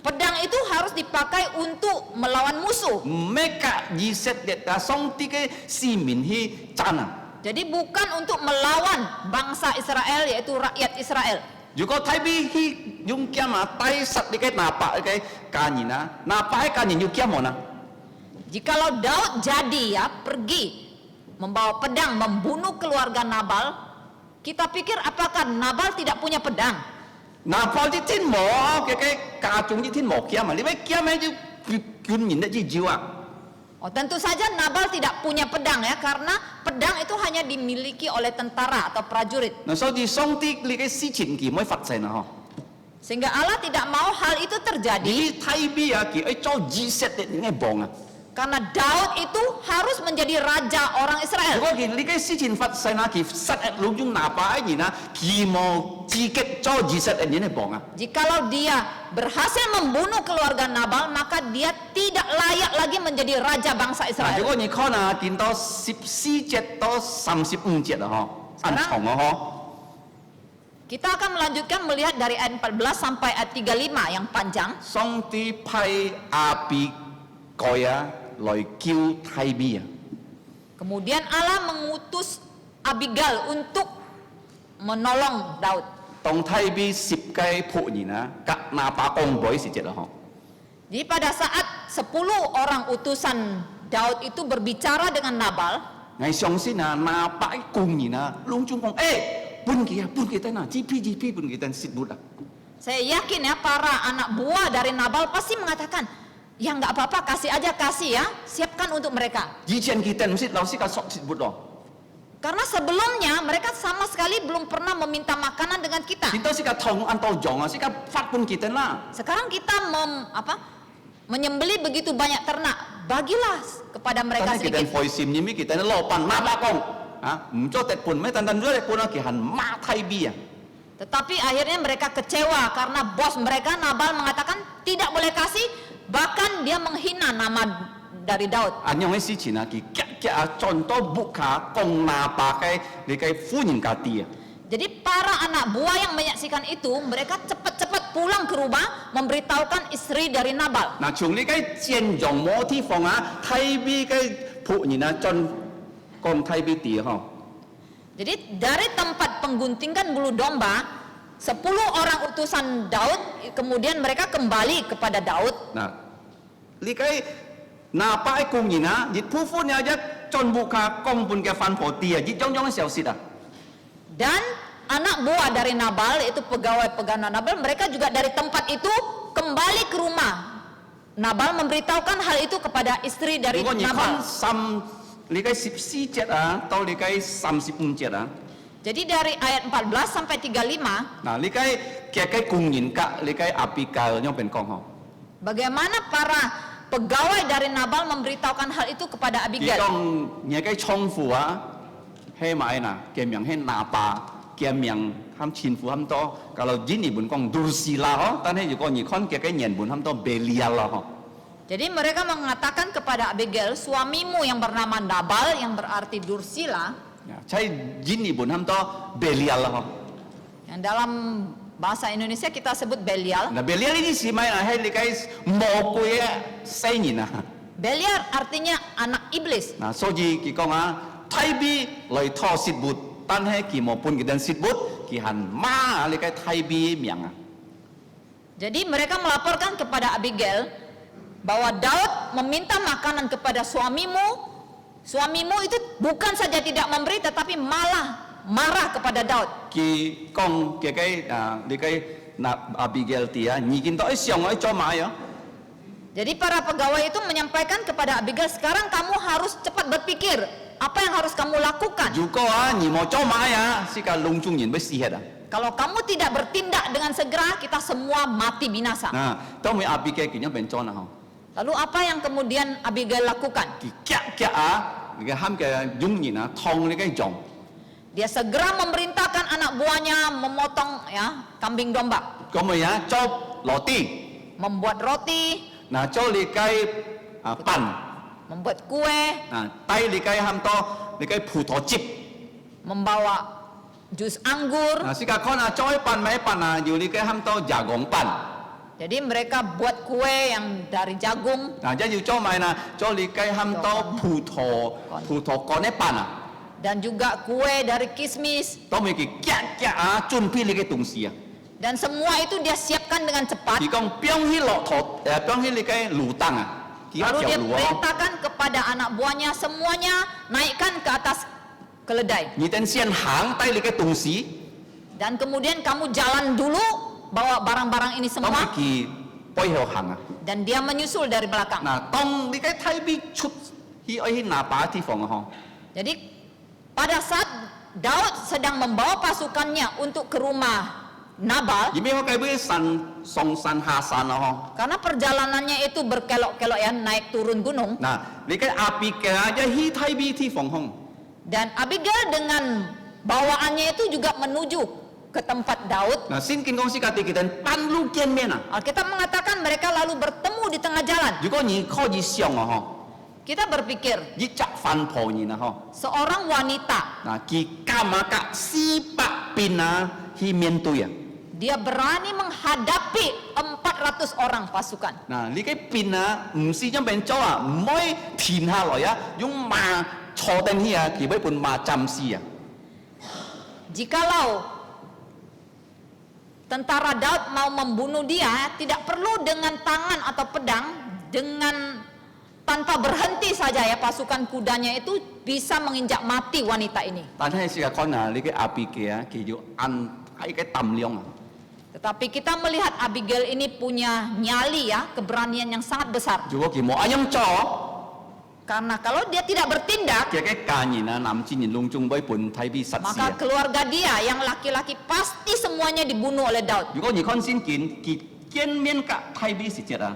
Pedang itu harus dipakai untuk melawan musuh. 唔咩隔以色列啊，上啲嘅市民去爭啊！ Jadi bukan untuk melawan bangsa Israel yaitu rakyat Israel. 如果太比去用劍啊，帶殺你嘅拿白嘅家人啊，拿白嘅家人要劍冇啊？ Jikalau Daud jadi ya pergi membawa pedang membunuh keluarga Nabal, kita pikir apakah Nabal tidak punya pedang? 拿白啲天冇嘅家中啲天冇劍啊，你咩劍咩要捐人得之招啊？ Oh, tentu saja Nabal tidak punya pedang ya, karena pedang itu hanya dimiliki oleh tentara atau prajurit. 嗱，所以上啲你嘅事情佢唔可以發生啊！嗬。 Sehingga Allah tidak mau hal itu terjadi. 你太比啊，佢做以色列人嘅王啊！ Karena Daud itu harus menjadi raja orang 如 Israel. 果你嘅事情發生啊，佢實喺當中哪把人啊，佢冇自己做自實嘅人嚟幫啊。 Jikalau dia berhasil membunuh keluarga Nabal, maka dia tidak layak lagi menjadi raja bangsa 嗱，如 Israel. 果你看啊，見到14節到35節啊，嗬，按長啊，嗬。 Kita akan melanjutkan melihat dari ayat 14 sampai ayat 35 yang panjang. 上帝派亞比該啊來救太比啊， Kemudian Allah mengutus Abigail untuk menolong Daud. 當太比10個僕人啊，甲拿巴公會時節啦，嗬。 Jadi pada saat 10 orang utusan Daud itu berbicara dengan Nabal, 我相信啊，拿巴工人啊，攏總講，搬kita na, GP pun kita sibuk lah. saya yakin ya para anak buah dari Nabal pasti mengatakan, ya nggak apa-apa, kasih aja, kasih ya, siapkan untuk mereka. Jijian kita mesti langsung kasih sibuk loh. Karena sebelumnya mereka sama sekali belum pernah meminta makanan dengan kita. Kita sih kat thong antau jong, sih kat fat pun kita lah. Sekarang kita menyembeli begitu banyak ternak, bagilah kepada mereka Karena kita sedikit. voice ni kita ni lopan napa kong, muncul tet pun, tantan dua pun kihan ma thai bi ya. Tetapi akhirnya mereka kecewa karena bos mereka Nabal mengatakan tidak boleh kasih, bahkan dia menghina nama dari Daud. Anyong si Cina ki kya contoh buka kong napa kai funin kati ya. Jadi para anak buah yang menyaksikan itu, mereka cepat-cepat pulang ke rumah memberitahukan istri dari Nabal. Nah, chung li kai jian jong mo ti fong thai bi kai pu ni na chon kong thai bi ti ha. Jadi dari tempat pengguntingan bulu domba, 10 orang utusan Daud, kemudian mereka kembali kepada Daud. Nah, li kai napa ai kong ni na, jit pu fu nya ja chon buka kong pun ke fan po ti ya, jit jong jong xiao sit Dan anak buah dari Nabal, yaitu pegawai-pegawai Nabal, mereka juga dari tempat itu kembali ke rumah. Nabal memberitahukan hal itu kepada istri dari如果你看 Nabal. 你嘅14節到你嘅35節Jadi dari ayat 14 sampai 35, 嗱，你嘅工人甲你嘅阿比較樣變講嗬， bagaimana para pegawai dari Nabal memberitahukan hal itu kepada 佢 Abigail. 講你嘅倉庫係咪嗱，嘅名係拿巴，嘅名含前夫含多，kalau ini pun 講 Dursila 嗬，但係如果你看嘅年本含多 Belial 啦嗬。 Jadi mereka mengatakan kepada Abigail, suamimu yang bernama Nabal, yang berarti Dursila, ใช่ยินนี่บุญทำต่อเบลียลละฮะ yang dalam bahasa Indonesia kita sebut Belial. นะเบลียลนี่สิไม่นะให้ลิกายโมกุยเซนินะ Belial artinya anak iblis. นะ所以佢講ไทยบีเลยทอสิทธิ์บุตรตั้งให้กี่โมปุ่นกี่เดินสิทธิ์บุตรกี่หันมาลิกายไทยบีเมียง Jadi mereka melaporkan kepada Abigail bahwa Daud meminta makanan kepada suamimu. Suamimu itu bukan saja tidak memberi, tetapi malah marah kepada Daud. 佢講嘅ลิกายนะอาบิเกลตี你見到上ไอ้做乜呀 Jadi para pegawai itu menyampaikan kepada Abigail, sekarang kamu harus cepat berpikir apa yang harus kamu lakukan. 如果你冇做乜呀是個隆中人會死嘅 Kalau kamu tidak bertindak dengan segera, kita semua mati binasa. นะ當咪阿比嘅佢樣變做นะ Lalu apa yang kemudian Abigail lakukan? Dia ham ke jungin thong ni kai jong. Dia segera memerintahkan anak buahnya memotong kambing domba, Kamu ya chop roti. membuat roti, Nah chop li kai pan. membuat kue, Nah tai li kai ham to li kai pu to chip. membawa jus anggur. Nah sika kon chop pan mai pan yu li kai ham to jagong pan. Jadi mereka buat kue yang dari jagung Nah jadi chop mai chop li kai ham to pu to kon ne pan. dan juga kue dari kismis. To mi ki chun pi li kai tung si. Dan semua itu dia siapkan dengan cepat. Ki kong piang hi lo to piang hi li kai lu tang. Ki ha Lalu dia jiao lu. perintahkan kepada anak buahnya semuanya naikkan ke atas keledai. Ni ten sian hang tai li kai tung si. Dan kemudian kamu jalan dulu bawa barang-barang ini Tong semua ki poi heo hang dan dia menyusul dari belakang. Nah, tong di cái thay bi chút hi oi hi na pa ti phong ho. Jadi pada saat Daud sedang membawa pasukannya untuk ke rumah Nabal, Jadi mereka boleh song san hasan oh. karena perjalanannya itu berkelok-kelok ya, naik turun gunung. Nah, likai api ke aja hi tai bi ti fong hong. Dan Abigail dengan bawaannya itu juga menuju ke tempat Daud. Nah, sin kin kong si kati kita pan lu kian mena. Alkitab mengatakan mereka lalu bertemu di tengah jalan.如果你可以想哦， Kita berpikir, 你摘翻破你啦吼， seorang wanita, 嗱，佢干嘛甲400邊啊去面對啊？ dia berani menghadapi 400 orang pasukan. 嗱，你嘅邊啊，唔是一邊做啊，唔可以停下來啊，用馬坐定去啊，佢要半馬暫時啊。 Jikalau tentara Daud mau membunuh dia, tidak perlu dengan tangan atau pedang, dengan tanpa berhenti saja ya pasukan kudanya itu bisa menginjak mati wanita ini. 但係試下講啊，你嘅阿比嘅啊，佢要按喺嘅膽量啊。 Tetapi kita melihat Abigail ini punya nyali ya, keberanian yang sangat besar. 如果佢冇咁樣做， Karena kalau dia tidak bertindak, 佢嘅家人啊、男子人隆中會半體俾實施 maka 啊。 keluarga dia yang laki-laki pasti semuanya dibunuh oleh Daud. 如果你看先見，佢見面甲體俾實質啊，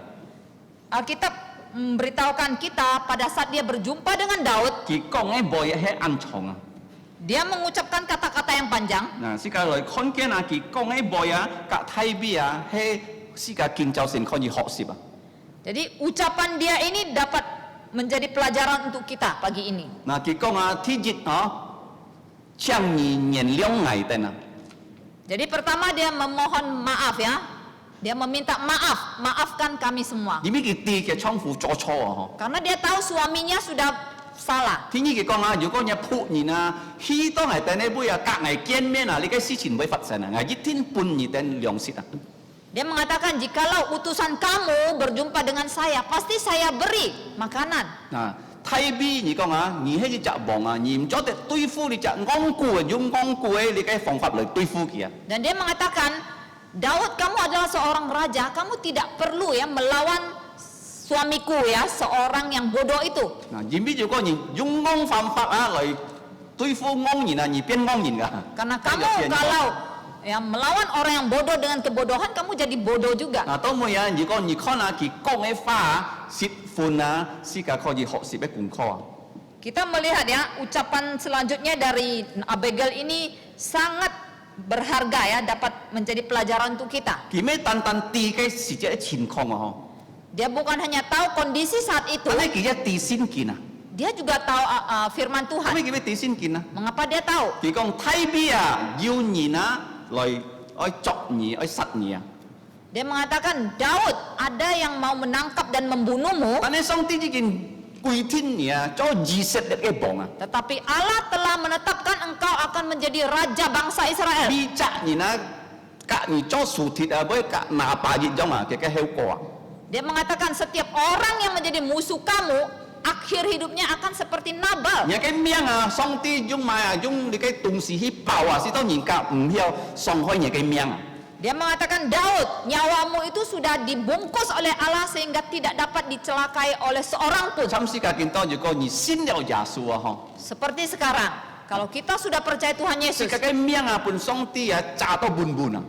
Alkitab memberitahukan kita pada saat dia berjumpa dengan Daud, 佢講嘅冇嘢係暗藏啊。 dia mengucapkan kata-kata yang panjang. 嗱，世界來看見啊，佢講嘅冇啊，甲體俾啊，係世界建造成可以學習啊。 Jadi ucapan dia ini dapat menjadi pelajaran untuk kita pagi ini. 嗱，佢講啊，天熱啊，將你燃亮危定啊。 Jadi pertama dia memohon maaf ya. Dia meminta maaf, maafkan kami semua. 點解佢啲嘅倉庫做錯啊？ Karena dia tahu suaminya sudah salah. 天意佢講啊，如果你仆人啊，去當係等你杯啊，隔危見面啊，你嘅事情會發生啊，危一天半日等糧食啊。 Dia mengatakan jikalau utusan kamu berjumpa dengan saya, pasti saya beri makanan. 嗱，睇邊你講啊，你係隻王啊，你唔咗得對付你隻安固啊，用安固嘅你嘅方法嚟對付佢啊。 Dan dia mengatakan, Daud kamu adalah seorang raja, kamu tidak perlu ya melawan suamiku ya, seorang yang bodoh itu. 嗱，然之如果你用安方法啊嚟對付安人啊，你變安人噶。 Karena kamu kalau ya melawan orang yang bodoh dengan kebodohan, kamu jadi bodoh juga. 嗱，當每人如果你看下佢講嘅話，説款啊，世界可以學習嘅功課啊。 Kita melihat ya ucapan selanjutnya dari Abigail ini sangat berharga ya, dapat menjadi pelajaran untuk kita. 佢咩單單啲嘅實際情況啊？ Dia bukan hanya tahu kondisi saat itu, 咁你佢一啲先見啊？ dia juga tahu firman 咁 Tuhan. 你佢咩啲先見啊？ Mengapa dia tahu? 佢講睇邊啊，要人啊來愛作你，愛殺你啊！ Dia mengatakan, Daud ada yang mau menangkap dan membunuhmu, 但係上帝已經跪天你啊，做以色列嘅王啊！ tetapi Allah telah menetapkan engkau akan menjadi raja bangsa Israel. 逼責人啊，隔你做樹鐵啊，唔會隔拿把熱種啊，佢嘅後果啊！ Dia mengatakan setiap orang yang menjadi musuh kamu, akhir hidupnya akan seperti Nabal. 你嘅命啊，上帝用埋啊，用你嘅東西去爆啊，使到人家唔曉傷害你嘅命啊！ Dia mengatakan, Daud, nyawamu itu sudah dibungkus oleh Allah sehingga tidak dapat dicelakai oleh seorang pun. 參世界見到，如果你信了耶穌啊，嗬， Seperti sekarang, kalau kita sudah percaya Tuhan 世 Yesus, 界嘅命啊，本上帝啊，炸到半半啊！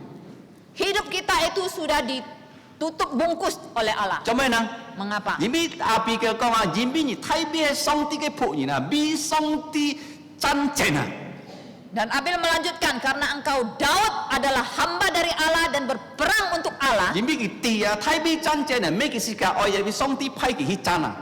hidup kita itu sudah ditutup bungkus oleh Allah. 做咩呢？ Mengapa? 因為阿比嘅講啊，因為你睇邊上帝嘅僕人啊，比上帝真正啊！ Dan Abel melanjutkan, karena engkau Daud adalah hamba dari Allah dan berperang untuk Allah. 因為佢哋啊，睇邊真正啊，咩嘅世界愛嘅上帝派佢去爭啊！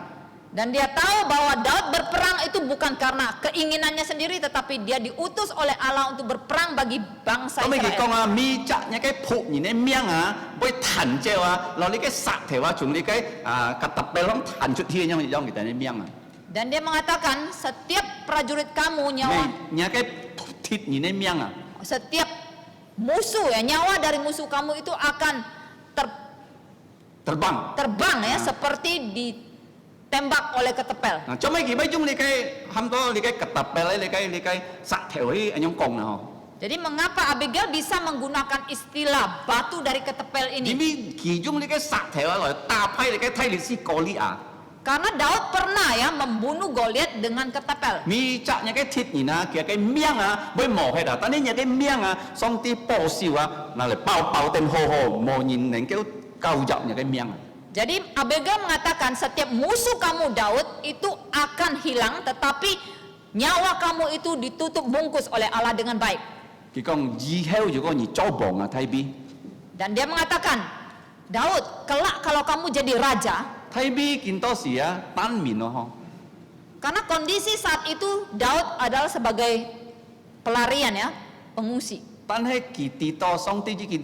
Dan dia tahu bahwa Daud berperang itu bukan karena keinginannya sendiri, tetapi dia diutus oleh Allah untuk berperang bagi bangsa 咁佢講 Israel. 啊，咪責你嘅僕人嘅命啊，會彈照啊，攞你嘅殺頭啊，從你嘅個特別啷彈出去，因為佢哋嘅命啊， Dan dia mengatakan, setiap prajurit kamu nyawa, 你嘅鐵人嘅命啊， setiap musuh ya, nyawa dari musuh kamu itu akan terbang。 terbang ya, seperti ditembak oleh ketepel. 嗱，做咩佢咪用你嘅冚多你嘅個特別咧？你嘅殺頭去咁樣講啊？ Jadi mengapa Abigail bisa menggunakan istilah batu dari ketepel 因 ini? 為其中你嘅殺頭啊，來搭批你嘅睇你斯哥利亞。Karena Daud pernah ya membunuh Goliat dengan ketapel. มีจักเนี่ยแกทิศนี่นะแกแกเมียงอ่ะไม่หมอให้ดาตอนนี้เนี่ยแกเมียงอ่ะสองตีป้อสิวะนั่นแหละเป่าเป่าเต็มโฮโฮโมยินเนี่ยแกเกาจับเนี่ยแกเมียง Jadi Abigail mengatakan setiap musuh kamu Daud itu akan hilang, tetapi nyawa kamu itu ditutup bungkus oleh Allah dengan baik. 佢講以後如果你做王啊，睇邊 Dan dia mengatakan, Daud, kelak kalau kamu jadi raja, 睇邊見多時啊單面咯嗬。 karena kondisi saat itu Daud adalah sebagai pelarian ya, pengungsi. 但係佢跌到上帝呢件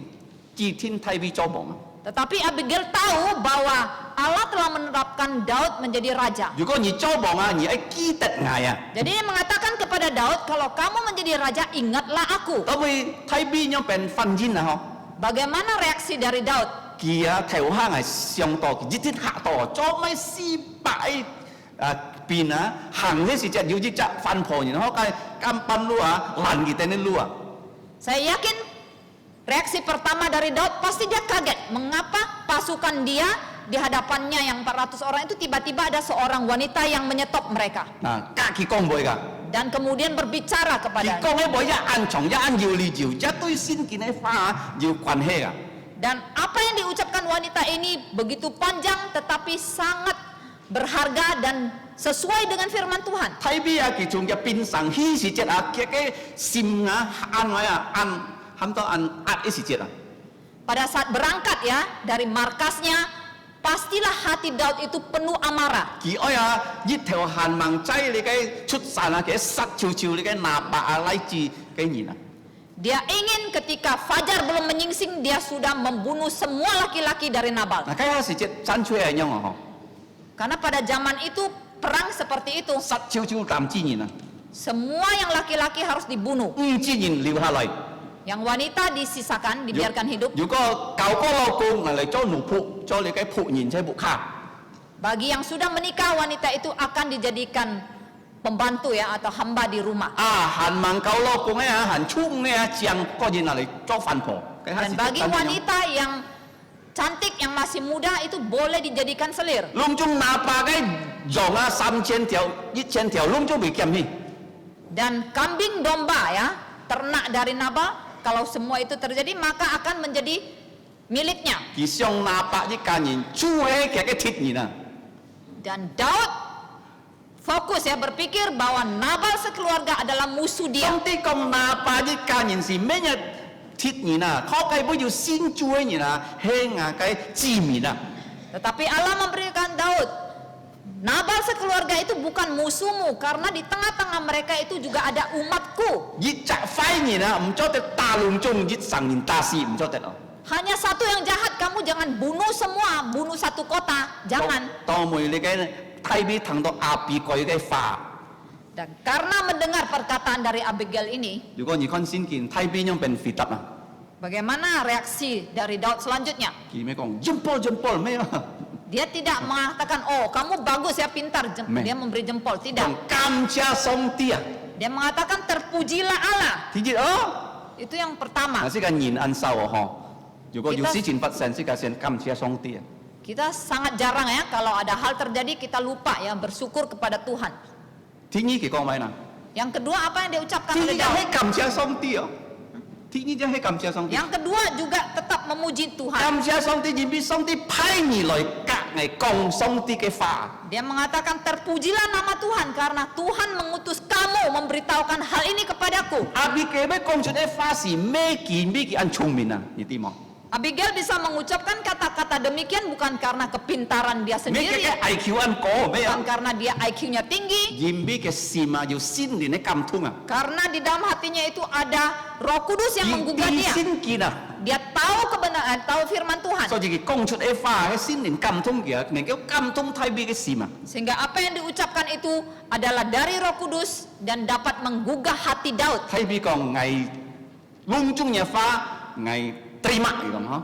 祭天睇邊做王啊。 Tetapi Abigail tahu bahwa Allah telah menerapkan Daud menjadi raja. 如果你做王啊，你要記得我啊。 Jadi dia mengatakan kepada Daud, kalau kamu menjadi raja, ingatlah aku. 咁會睇邊樣變婚姻啊嗬？ Bagaimana reaksi dari Daud? 佢啊頭下係上多，佢一天下多，做咩失敗啊變啊？行呢時只要一隻翻破，然後佢咁搬路啊，爛佢哋啲路啊。 Saya yakin reaksi pertama dari Daud pasti dia kaget. Mengapa pasukan dia di hadapannya yang 400 orang itu tiba-tiba ada seorang wanita yang menyetop mereka. 嗱，家佢講唔會㗎。 Dan kemudian berbicara 佢 kepada 講咧，我一按床一按要你要，一堆先見啲花要關係啊！ Dan apa yang diucapkan wanita ini begitu panjang tetapi sangat berharga dan sesuai dengan firman Tuhan. 睇邊啊？佢仲要變成希時節啊，佢嘅心啊按位啊按，冚到按壓一時節啊！ Pada saat berangkat ya dari markasnya, pastilah hati Daud itu penuh amarah. 佢愛啊，一條閒盲仔你嘅出散啊，佢塞悄悄你嘅拿白啊拉住嘅人啊！ Dia ingin ketika fajar belum menyingsing dia sudah membunuh semua laki-laki dari Nabal. 嗱，睇下時節爭出係樣啊！ Karena pada zaman itu perang seperti itu. 塞悄悄男之人啊， Semua yang laki-laki harus dibunuh. 之人留下來。 Yang wanita disisakan, dibiarkan hidup. 如果舊個老公嚟做奴僕，做你嘅僕人即係僕卡。 Bagi yang sudah menikah, wanita itu akan dijadikan pembantu ya atau hamba di rumah. 閒盲舊老公咧閒衝咧將個人嚟做飯婆。 Dan bagi wanita yang cantik yang masih muda itu boleh dijadikan selir. 窿中哪怕嘅羊啊3000條、1000條，窿中未減去。 Dan kambing domba ya, ternak dari Nabal, kalau semua itu terjadi maka akan menjadi miliknya. 佢上哪怕一家人煮嘅嘅鐵人啊！ Dan Daud fokus ya berpikir bahwa Nabal sekeluarga adalah musuh dia. 上帝講哪怕一家人是咩嘢鐵人啊，佢計唔要先煮嘅人啊，係啊嘅子民啊。 Tetapi Allah memberikan Daud, Nabal sekeluarga itu bukan musuhmu karena di tengah-tengah mereka itu juga ada umatku. 一隻壞人啊，唔做得大龍中一生人大事唔做得咯。 Hanya satu yang jahat, kamu jangan bunuh semua, bunuh satu kota, jangan. 當每你嘅睇邊睇到阿比鬼嘅話， Dan karena mendengar perkataan dari Abigail ini, 如果你看先見睇邊樣變肥得啊？ bagaimana reaksi dari Daud selanjutnya? 佢咩講jempol咩啊？ Dia tidak mengatakan, oh kamu bagus ya pintar, Me. dia memberi jempol, 講 tidak. 感謝上帝啊！ Dia mengatakan terpujilah Allah. 聽住哦， Itu yang pertama. 嗱，呢個言恩受啊！嗬，如果要 Kita- 事前發生，呢個先感謝上帝啊！ Kita sangat jarang ya kalau ada hal terjadi kita lupa ya bersyukur kepada Tuhan. 天意佢講咩啊？ Yang kedua apa yang diucapkan 天 oleh 意就 Daud? 係感謝上帝啊！天意就係感謝上帝。 Yang kedua juga tetap memuji Tuhan. 感謝上帝，因為上帝派你來隔嚟講上帝嘅話。 Dia mengatakan terpujilah nama Tuhan karena Tuhan mengutus kamu memberitahukan hal ini kepadaku. 阿比嘅咩講出啲話是咩件按聰明啊？你知冇？ Abigail bisa mengucapkan kata-kata demikian bukan karena kepintaran dia 咩 sendiri, 嘅 IQ 按高咩啊 bukan？karena dia IQ-nya tinggi, 因為嘅心啊要先連啲感通啊， karena di dalam hatinya itu ada Roh Kudus yang menggugah 啲 dia. 先見啊， Dia tahu kebenaran, tahu firman Tuhan. 所以佢講出啲話嘅先連感通嘅，能夠感通太邊嘅心啊。 Sehingga apa yang diucapkan itu adalah dari Roh Kudus dan dapat menggugah hati Daud. 太邊講係窿中嘅話係terima gitu ha.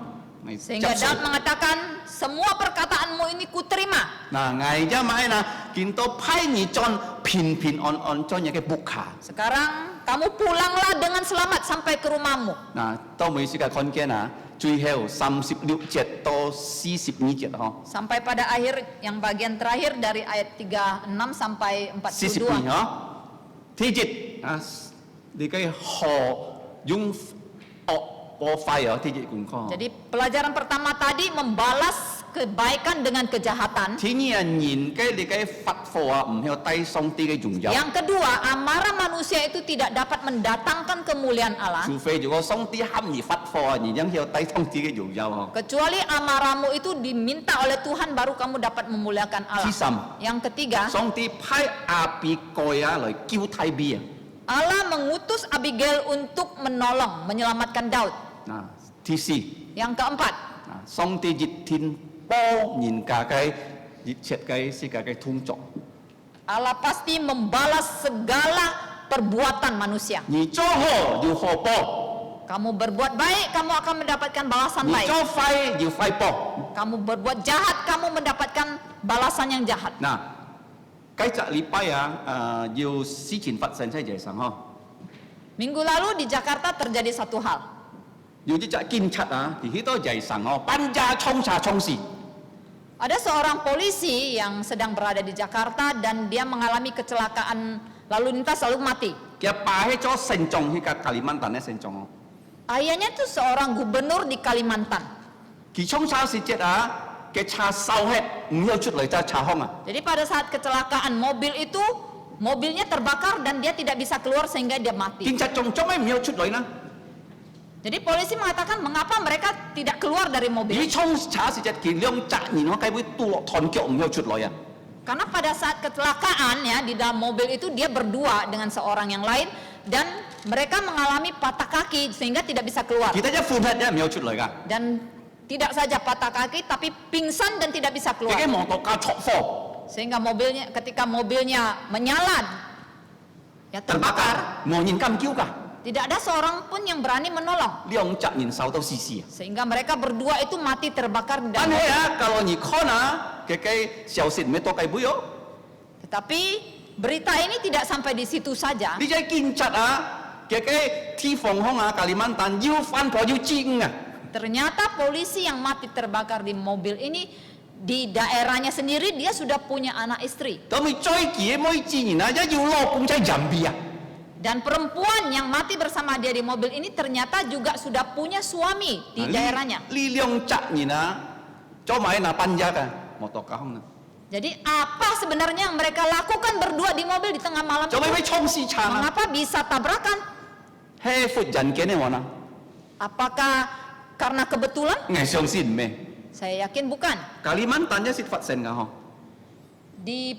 Sehingga Daud mengatakan semua perkataanmu ini kuterima. Nah, ngày ra mãi là kiến tố phai nhị tròn, pin on cho những cái bục khả. Sekarang kamu pulanglah dengan selamat sampai ke rumahmu. 嗱，到每次嘅看見啊，最後36節到42節嗬， Sampai pada akhir yang bagian terakhir dari ayat 36 sampai 42 42. 嗬，第節啊，你嘅何用惡破壞啊，第節講講。 Jadi pelajaran pertama tadi membalas kebaikan dengan kejahatan. 天意人嘅你嘅發貨啊，唔係低上啲嘅榮耀。 Yang kedua, amarah manusia itu tidak dapat mendatangkan kemuliaan Allah. 除非如果上啲喊而發貨啊，而因有低上啲嘅榮耀嗬。 Kecuali amarahmu itu diminta oleh Tuhan baru kamu dapat memuliakan 第 Allah. 三， Yang ketiga, 上啲派亞比該啊來救太比啊。 Allah mengutus Abigail untuk menolong, menyelamatkan Daud. 嗱，第四， Yang keempat, 啊，上啲熱天波人家嘅熱切嘅世界嘅通作。 Allah pasti membalas segala perbuatan manusia. 你做好要好報， Kamu berbuat baik, kamu akan mendapatkan balasan 你 baik. 做壞要快報。 Kamu berbuat jahat, kamu mendapatkan balasan yang jahat. 嗱，繼續禮拜啊，要事前發生喺地上嗬， Minggu lalu di Jakarta terjadi satu hal. 要啲隻警察啊，喺度地上哦，班家衝查衝事。 Ada seorang polisi yang sedang berada di Jakarta dan dia mengalami kecelakaan lalu lintas lalu mati. 佢爸喺咗聖眾，喺個Kalimantan咧聖眾哦。 Ayahnya itu seorang gubernur di Kalimantan. 佢衝查時節啊，佢查手吃，唔要出嚟就查空啊。 Jadi pada saat kecelakaan mobilnya terbakar dan dia tidak bisa keluar sehingga dia mati. 警察仲做咩唔要出嚟呢？ Jadi polisi mengatakan mengapa mereka tidak keluar dari 佢 mobil? 衝查時節，佢兩隻然後佢會墮落斷腳唔要出嚟啊。 Karena pada saat kecelakaan ya di dalam mobil itu dia berdua dengan seorang yang lain dan mereka mengalami patah kaki sehingga tidak bisa keluar. 其他一款咧唔要出嚟㗎， Dan tidak saja patah kaki tapi pingsan dan tidak bisa 佢 keluar. 嘅摩托架錯貨 Sehingga ketika mobilnya menyala ya terbakar, 冇人敢救㗎， tidak ada seorang pun yang berani menolong. 兩隻人受到死死啊。 Sehingga mereka berdua itu mati terbakar di 但 dalam 係 mobil. 啊，kalau 你看啊，佢消息唔係多計杯哦。 Tetapi berita ini tidak sampai di situ saja. 呢隻警察啊，佢天防空啊，Kalimantan 要翻破要戰啊。 Ternyata polisi yang mati terbakar di mobil ini di daerahnya sendiri dia sudah punya anak istri. 咁咪追幾妹自然啊，一要攞公仔人幣啊。 Dan perempuan yang mati bersama dia di mobil ini ternyata juga sudah punya suami di daerahnya. 呢兩隻人啊，做埋那班家嘅摩托架空啊， Jadi apa sebenarnya yang mereka lakukan berdua di mobil di tengah malam 做咩 itu? 咩衝屍撐啊？ Mengapa bisa tabrakan? 係闊人嘅呢我啊， Apakah karena kebetulan? 我相信咩？ Saya yakin bukan. Kalimantan 一時發生㗎嗬， Di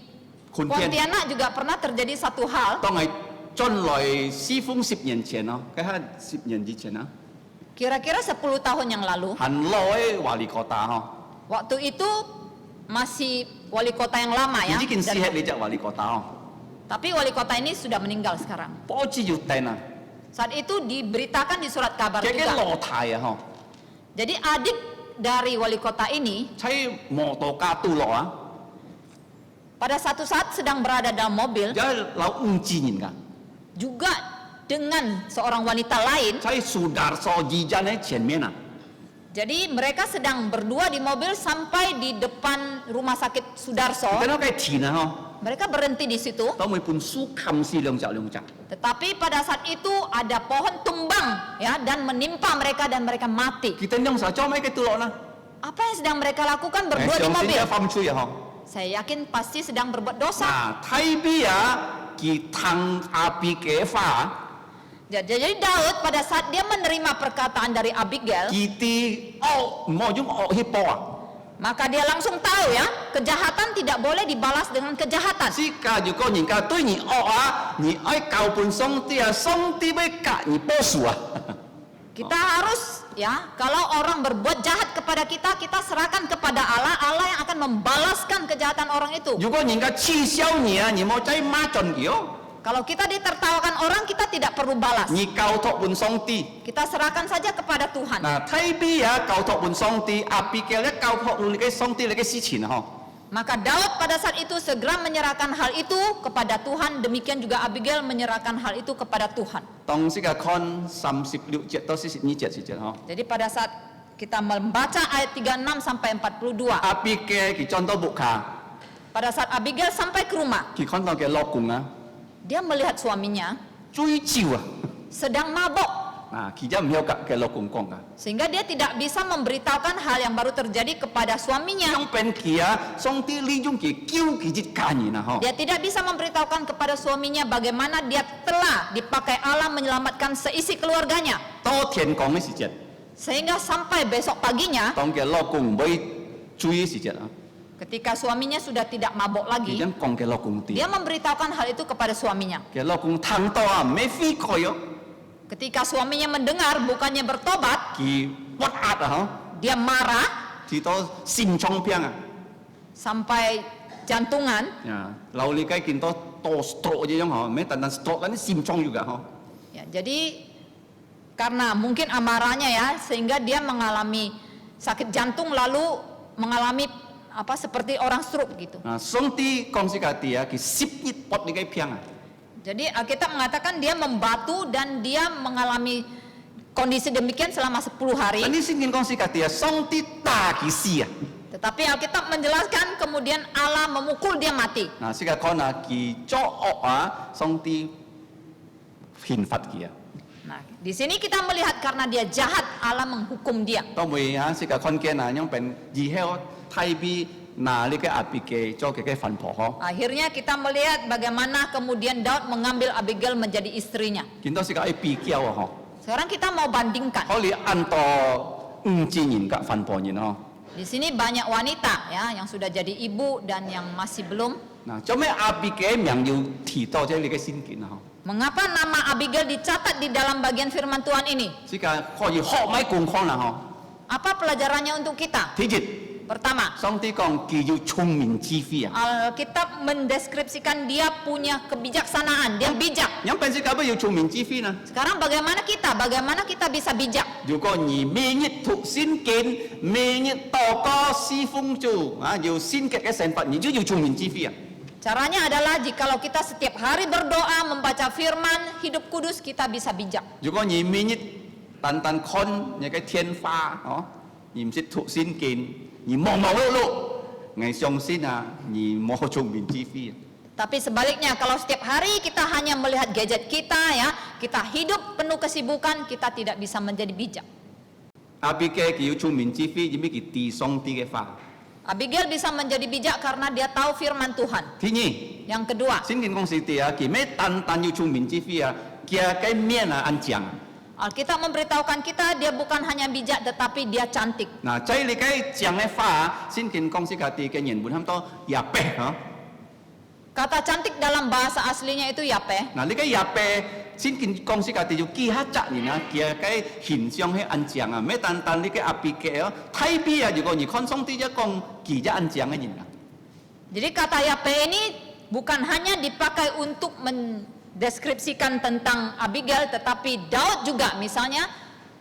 坤天 Pontianak juga pernah terjadi satu hal. 當係進來師風10年前咯，佢係10年之前啊， Kira-kira 10 tahun yang lalu. 很耐華利國大嗬， Waktu itu masih wali kota yang lama 唔 ya. 知件事 Dan- 係你隻華利國大嗬， tapi wali kota ini sudah meninggal sekarang. 波子要掟啊， Saat itu diberitakan di surat kabar 佢嘅 juga. 羅太啊嗬， Jadi adik dari wali kota ini 喺摩托架倒落啊， pada satu saat sedang berada dalam mobil 有樓5自然㗎。 juga dengan seorang wanita lain. 在蘇達所之間喺前面啊， Jadi mereka sedang berdua di mobil sampai di depan rumah sakit Sudarso. 睇到佢田啊嗬， Mereka berhenti di situ. 當每本書冚死兩隻。 Tetapi pada saat itu ada pohon tumbang ya dan menimpa mereka dan mereka mati. Kita yang sa cho mấy cái tu lọ na. Apa yang sedang mereka lakukan berdua di Xiong xin mobil? ya phong chui ya ho. Saya yakin pasti sedang berbuat dosa. À, thay bi à, kỳ thằng api kế phá, Jadi Daud pada saat dia menerima perkataan dari Abigail, kỳ ti oh, mo yung oh hipo à. maka dia langsung tahu ya, kejahatan tidak boleh dibalas dengan kejahatan. Si ca dù có nhìn ca tôi nhị oh à, nhị ai cao pun song ti à, song ti với cả nhị po su à. Kita harus ya, kalau orang berbuat jahat kepada kita, kita serahkan kepada Allah. Allah yang akan membalaskan kejahatan orang itu. Dù có nhìn ca chi xiao nhị à, nhị mo trái ma tròn kiểu, Kalau kita ditertawakan orang, kita tidak perlu balas. nhị cao thọ pun song ti. Kita serahkan saja kepada Tuhan. Nah, thay bi à, cao thọ pun song ti, api kế lấy cao thọ luôn cái song ti lấy cái si chín à ho. Maka Daud pada saat itu segera menyerahkan hal itu kepada Tuhan, demikian juga Abigail menyerahkan hal itu kepada Tuhan. 當時嘅 con 36節到42節時節嗬。 Jadi pada saat kita membaca ayat 36 sampai 42, 阿別嘅佢裝到木卡， pada saat Abigail sampai ke rumah, 佢看到嘅老公啊， dia melihat suaminya 追焦啊， sedang mabok, 佢就唔曉嘅老公講啊， sehingga dia tidak bisa memberitahukan hal yang baru terjadi kepada suaminya. 將邊佢啊，上帝利用佢救佢啲家人啊，嗬， Dia tidak bisa memberitahukan kepada suaminya bagaimana dia telah dipakai Allah menyelamatkan seisi keluarganya. 到天光嘅時節， Sehingga sampai besok paginya, 當嘅老公唔會追嘅時節啊， ketika suaminya sudah tidak mabok 佢 lagi, 將講嘅老公啲， dia memberitahukan hal itu kepada suaminya. 嘅老公聽到啊，未飛過哟， Ketika suaminya mendengar, bukannya bertobat, 佢屈壓啊， dia marah 嗬，至到心臟病啊， sampai jantungan. 啊，老你計見到多 stroke 一樣嗬，咩單單 stroke 嗰啲心臟juga 嗬。 Ya, jadi karena mungkin amarahnya ya, sehingga dia mengalami sakit jantung lalu mengalami seperti orang stroke gitu. 上帝講時間啲啊，佢攝熱搏你嘅病啊。 Jadi Alkitab mengatakan dia membatu dan dia mengalami kondisi demikian selama 10 hari. 但你聖經講時間啲啊，上帝打佢死啊。 Tetapi Alkitab menjelaskan kemudian Allah memukul dia mati. 時間講啊，佢作惡啊，上帝刑罰佢啊。 Nah, di sini kita melihat karena dia jahat, Allah menghukum dia. 當每啊，時間看見啊，樣變以後太比嗱呢個阿別嘅做嘅反婆嗬。 Akhirnya kita melihat bagaimana kemudian Daud mengambil Abigail menjadi istrinya. 見到時間係比較啊嗬， Sekarang kita mau bandingkan. 可以按到5年嘅反婆人嗬。 Di sini banyak wanita ya yang sudah jadi ibu dan yang masih belum. 嗱，做咩阿別嘅名要提到即係你嘅先見啊？ Mengapa nama Abigail dicatat di dalam bagian firman Tuhan ini? 時間可以學咪共看啦嗬。 Apa pelajarannya untuk kita? 第一， Pertama, 上帝講佢要聰明智慧啊。 Alkitab mendeskripsikan dia punya kebijaksanaan, dia bijak. 樣變時間要聰明智慧呢？ Sekarang bagaimana kita? Bagaimana kita bisa bijak? 如果你每日讀聖經，每日禱告侍奉主啊，要先嘅神法，你就要聰明智慧啊。 Caranya adalah jikalau kita setiap hari berdoa, membaca firman, hidup kudus, kita bisa bijak. 如果你每日單單看你嘅天花哦，你唔識讀聖經，你忙忙碌碌，我相信啊，你冇聰明智慧啊。 Tapi sebaliknya, kalau setiap hari kita hanya melihat gadget kita ya, kita hidup penuh kesibukan, kita tidak bisa menjadi bijak. 阿別嘅佢要聰明智慧，因為佢知上帝嘅話。 Abigail bisa menjadi bijak karena dia tahu firman Tuhan. 第二， Yang kedua, 聖經講是啲啊，佢咩單單要聰明智慧啊，佢嘅面啊安正。 Alkitab memberitahukan kita dia bukan hanya bijak tetapi dia cantik. 嗱，即係你嘅正嘅話，聖經講是啲嘅原本差唔多廿八嚇。 Kata cantik dalam bahasa aslinya itu yape. 嗱，你嘅廿八，聖經講是啲要記下責任啊，佢嘅形象係安正啊，咩單單你嘅阿別嘅哦，太比啊，如果你看上帝一講，佢就安正嘅人啊。 Jadi kata yape ini bukan hanya dipakai untuk mendeskripsikan tentang Abigail, tetapi Daud juga misalnya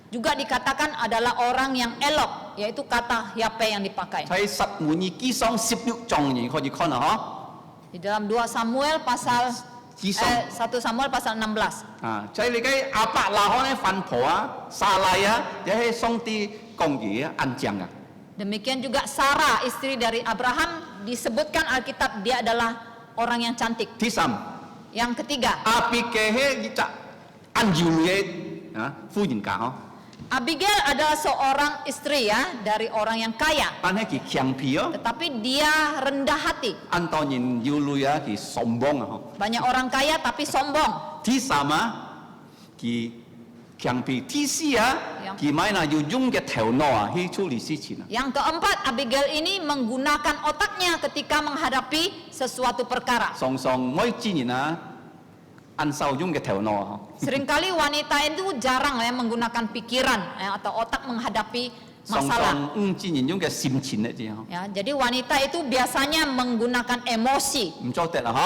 juga dikatakan adalah orang yang elok, yaitu kata yape yang dipakai. 喺撒母耳記上16章你可以看啊，嗬。 Di dalam 2 Samuel pasal 1 1 Samuel pasal 16. 啊，即係你嘅阿伯拿可咧反婆啊、撒拉啊，又係上帝講嘢安正啊。 Demikian juga Sarah istri dari Abraham disebutkan Alkitab dia adalah orang yang cantik. 第三， Yang ketiga, 阿別嘅係就按照嘅啊夫人家嗬， Abigail adalah seorang istri ya dari orang yang kaya, 但係佢強皮哦， tetapi dia rendah hati. 按當然要女啊，佢崇邦啊嗬。 Banyak orang kaya tapi sombong. 第三啊，佢強皮。第四啊，佢買嗱要用嘅頭腦啊去處理事情啊。 Yang keempat, Abigail ini menggunakan otaknya ketika menghadapi sesuatu perkara. 常常每之年啊，按受用嘅頭腦啊。 Seringkali wanita itu jarang ya menggunakan pikiran ya, atau otak menghadapi 常 masalah. 常之年用嘅心情嚟啫嗬， Ya, jadi wanita itu biasanya menggunakan emosi. 唔做得啦嗬。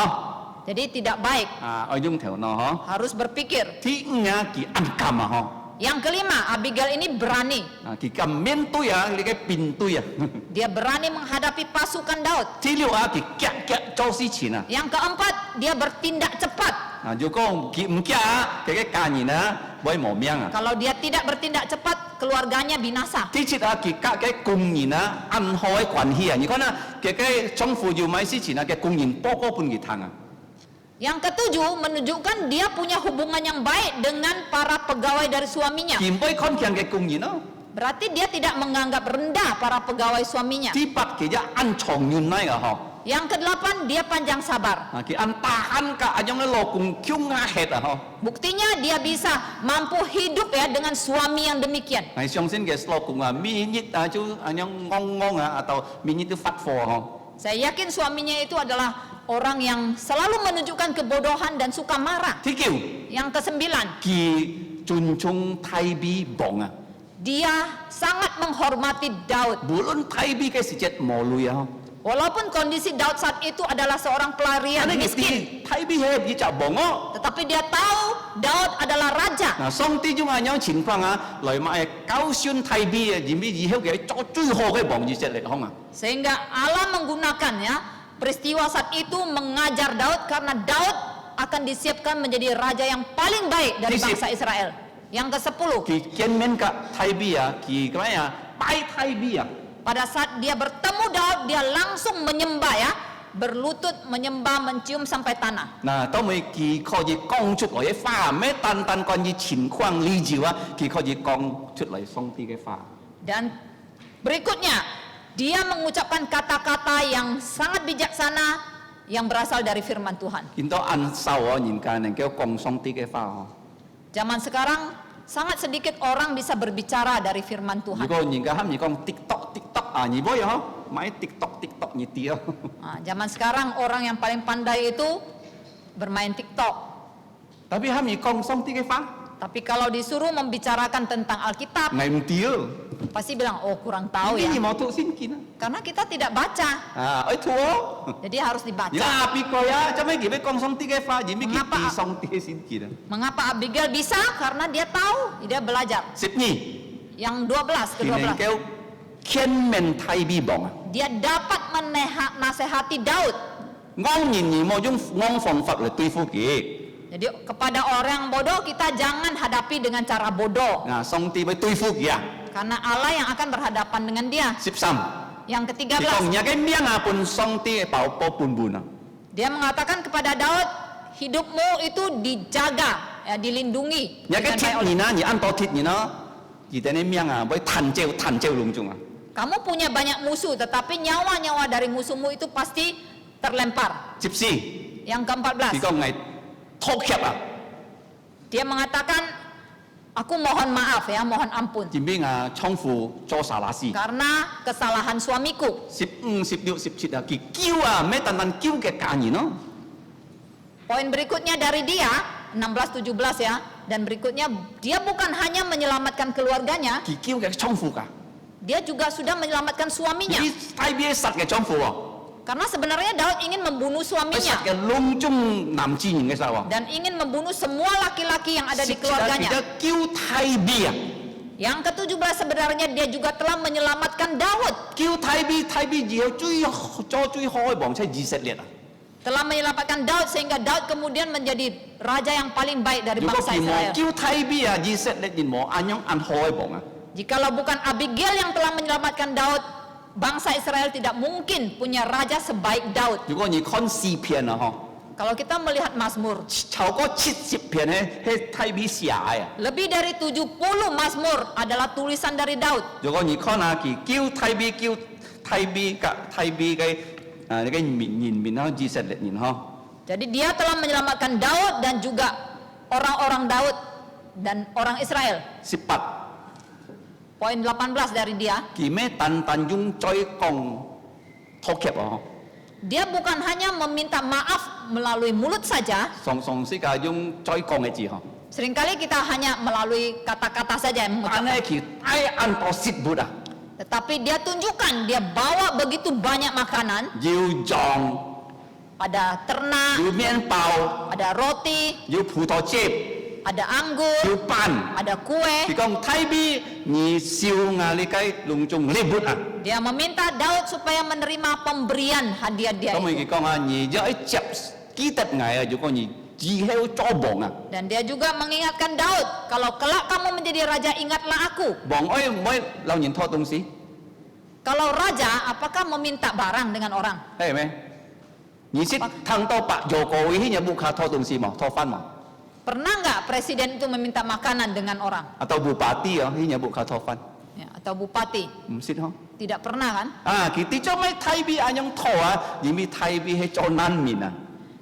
Jadi tidak baik, 啊，愛用頭腦嗬。 harus berpikir. 第五啊，佢按感啊嗬。Yang kelima, Abigail ini berani. Ki kam men tu ya, li kai pin tu ya. Dia berani menghadapi pasukan Daud. Ti liu ki kyak kyak zhao si qin ah. Yang keempat, dia bertindak cepat. Ju gong ki m kya ke kai ka ni na boy mo miang ah. Kalau dia tidak bertindak cepat, keluarganya binasa. Ti chit ki ka ke kong ni na an hoi quan hi ah. Ni kon na ke chong fu yu mai si qin ke kong yin po ko pun ki tang ah. Yang ketujuh, menunjukkan dia punya hubungan yang baik dengan para pegawai dari suaminya. Kim boy kon kyang ke kong yin no. Berarti dia tidak menganggap rendah para pegawai suaminya. Ti pat ke ja an chong yun nai ah ho. Yang kedelapan, dia panjang sabar. Ki an tahan ka anyong lo kong kyung nga het ah ho. Buktinya dia bisa mampu hidup ya dengan suami yang demikian. Ai xiong sin ke lo kong mi nit ju anyong ngong ngong atau mi nit tu fat fo ho. Saya yakin suaminya itu adalah orang yang selalu menunjukkan kebodohan dan suka marah. Ti kiu Yang kesembilan, ki chun chung tai bi bong ah. dia sangat menghormati Daud. Bulun tai bi ke si jet mo lu ya ho. Walaupun kondisi Daud saat itu adalah seorang pelarian Ane ki miskin, ti tai bi he bi cha bong o. tetapi dia tahu Daud adalah raja. Na song ti jung anyong情况啊，來買高選泰幣啊，然之以後嘅做最好嘅王子嚟講啊。 Sehingga Allah menggunakannya peristiwa saat itu mengajar Daud karena Daud akan disiapkan menjadi raja yang paling baik dari Disip. bangsa Israel. Yang ke-10, 佢見面嘅泰幣啊，佢咁樣啊，拜泰幣啊。 pada saat dia bertemu Daud, dia langsung menyembah ya, berlutut menyembah, mencium sampai tanah. 嗱，當佢可以講出來嘅話，咩單單關於情況理由啊，佢可以講出嚟上帝嘅話。 Dan berikutnya, dia mengucapkan kata-kata yang sangat bijaksana yang berasal dari firman Tuhan. 見到按手啊，人家能夠講上帝嘅話哦。 Zaman sekarang sangat sedikit orang bisa berbicara dari firman 如 Tuhan. 果人家喊你講 TikTok 啊，你冇呀？買 TikTok 你啲啊。 Nah, zaman sekarang orang yang paling pandai itu bermain TikTok. Tapi ham ni kong song tiga fa, Tapi kalau disuruh membicarakan tentang Alkitab, ngai dia. pasti bilang, oh kurang tahu Ini ya. mau tu sin kina. Karena kita tidak baca, Tua. jadi harus dibaca. Ya, api kau ya, macam ni kita kong song tiga fa, jadi kita Mengapa? song tiga sin kina. Mengapa Abigail bisa? Karena dia tahu, dia belajar. Sip ni, Yang 12 ke kini 12. kau kian men tai bi bong. Dia dapat menasehati Daud. Ngong ni mau jung ngong fong fat le tui fu ki. Jadi kepada orang bodoh kita jangan hadapi dengan cara bodoh. Nah, song ti bai tui fu ki ya. Karena Allah yang akan berhadapan dengan dia. Sip sam. Yang Di kong ke-13, nya kan miang apun song ti pau po pun buna. dia mengatakan kepada Daud, hidupmu itu dijaga, ya, dilindungi Nya kan dengan baik tit oleh. ni na, ni an to tit ni na. Kita ni miang ah, bai tan jeu lung jung ah. Kamu punya banyak musuh, tetapi nyawa-nyawa dari musuhmu itu pasti terlempar. Sip si. Yang Di ke-14, kong ngai thok khiap ah. dia mengatakan, aku mohon maaf ya, mohon ampun. Jimbi nga chong fu cho salasi. Karena kesalahan suamiku. Sip sip diu sip chit ah ki kiu ah me tan tan kiu ke ka ni no. Poin berikutnya dari dia, 16-17 ya, dan berikutnya dia bukan hanya menyelamatkan keluarganya, Ki kiu ke chong fu ka. dia juga sudah menyelamatkan suaminya. Ni tai bie sat ke chong fu ah. Karena sebenarnya Daud ingin membunuh Bai suaminya sat ke long jung nam ji ni ke sa wa. dan ingin membunuh semua laki-laki yang ada di Sip chit ah ki keluarganya. da kiu tai bie ah. Yang ke-17 sebenarnya dia juga telah menyelamatkan Daud, Kiu tai bie ji cui cho cui hoi bong chai ji set liat ah. telah menyelamatkan Daud sehingga Daud kemudian menjadi raja yang paling baik dari Ju ko bangsa ki mo Israel. kiu tai bie ah ji set let din mo anyong an hoi bong ah. Jikalau bukan Abigail yang telah menyelamatkan Daud, bangsa Israel tidak mungkin punya raja sebaik Daud. 如果你看詩篇啊，嗬， Kalau kita melihat Mazmur, 超過70篇咧，係太比寫啊。 lebih dari 70 Mazmur adalah tulisan dari Daud. 如果你看下佢叫太比嘅呢個人啊，以色列人嗬， Jadi dia telah menyelamatkan Daud dan juga orang-orang Daud dan orang Israel. 18， Poin 18 dari dia, 佢咩單用再講拖劇啊， dia bukan hanya meminta maaf melalui mulut saja. 常世界用再講嘅字嗬， Seringkali kita hanya melalui kata-kata saja yang 但 mengucapkan. 係佢太按多舌bud啊， Tetapi dia tunjukkan, dia bawa begitu banyak makanan, 要醬， ada ternak, 要麵包， ada roti, 要葡萄汁， ada anggur, 要扮。 ada kue. 佢講太比你笑啊，你計隆重禮物啊。 Dia meminta Daud supaya menerima pemberian hadiah dia 咁 itu. 佢講啊，你就一接記得我啊，如果你只係做王啊， Dan dia juga mengingatkan Daud, kalau kelak kamu menjadi raja, ingatlah aku. 王愛唔愛老人拖東西， Kalau raja, apakah meminta barang dengan orang? 係咪？你識聽到白有個位有冇卡拖東西冇？拖飯冇？ Pernah nggak presiden itu meminta makanan dengan orang? Atau bupati啊，有冇卡拖飯？ Ya, atau bupati? 唔識嗬？ Tidak pernah kan? 啊，佢哋做咩太比安樣拖啊？因為太比係做難民啊。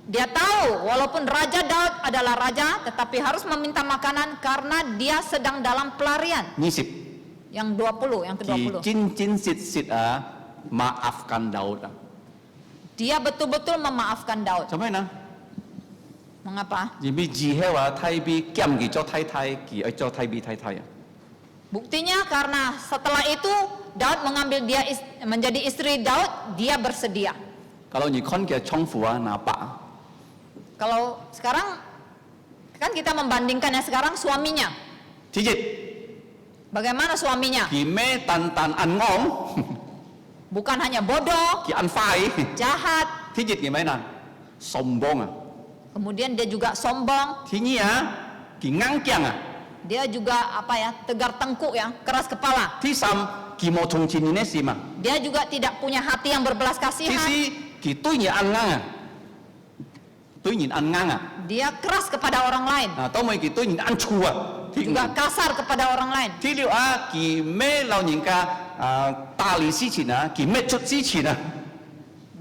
Dia tahu walaupun Raja Daud adalah raja, tetapi harus meminta makanan karena dia sedang dalam pelarian. 20 Yang 20, yang 佢 ke-20. 真實啊，maafkan Daud 啊。 Dia betul-betul memaafkan Daud. 做咩呢？ Mengapa? 因為只係話太比兼佢做太太，佢愛做太比太太啊。 Buktinya karena setelah itu Daud mengambil dia menjadi istri Daud, dia bersedia. Kalau你看佢重複啊，拿白。 Kalau sekarang kan kita membandingkan yang sekarang suaminya. 第一， Bagaimana suaminya? 佢咩單單安昂， Bukan hanya bodoh, 佢安快。 jahat, 第一佢咩呢？sombong啊。 kemudian dia juga sombong, 第二啊，佢硬頸啊。 dia juga apa ya, tegar tengkuk ya, keras kepala. 第三，佢冇從前嘅事嘛。 Dia juga tidak punya hati yang berbelas 第 kasihan. 四，佢對人安硬啊，對人安硬啊。 Dia keras kepada orang lain, 啊，當咪佢對人安粗啊。第 juga 五， kasar kepada orang lain. 第六啊，佢咩老人家啊打理事情啊，佢咩出事情啊，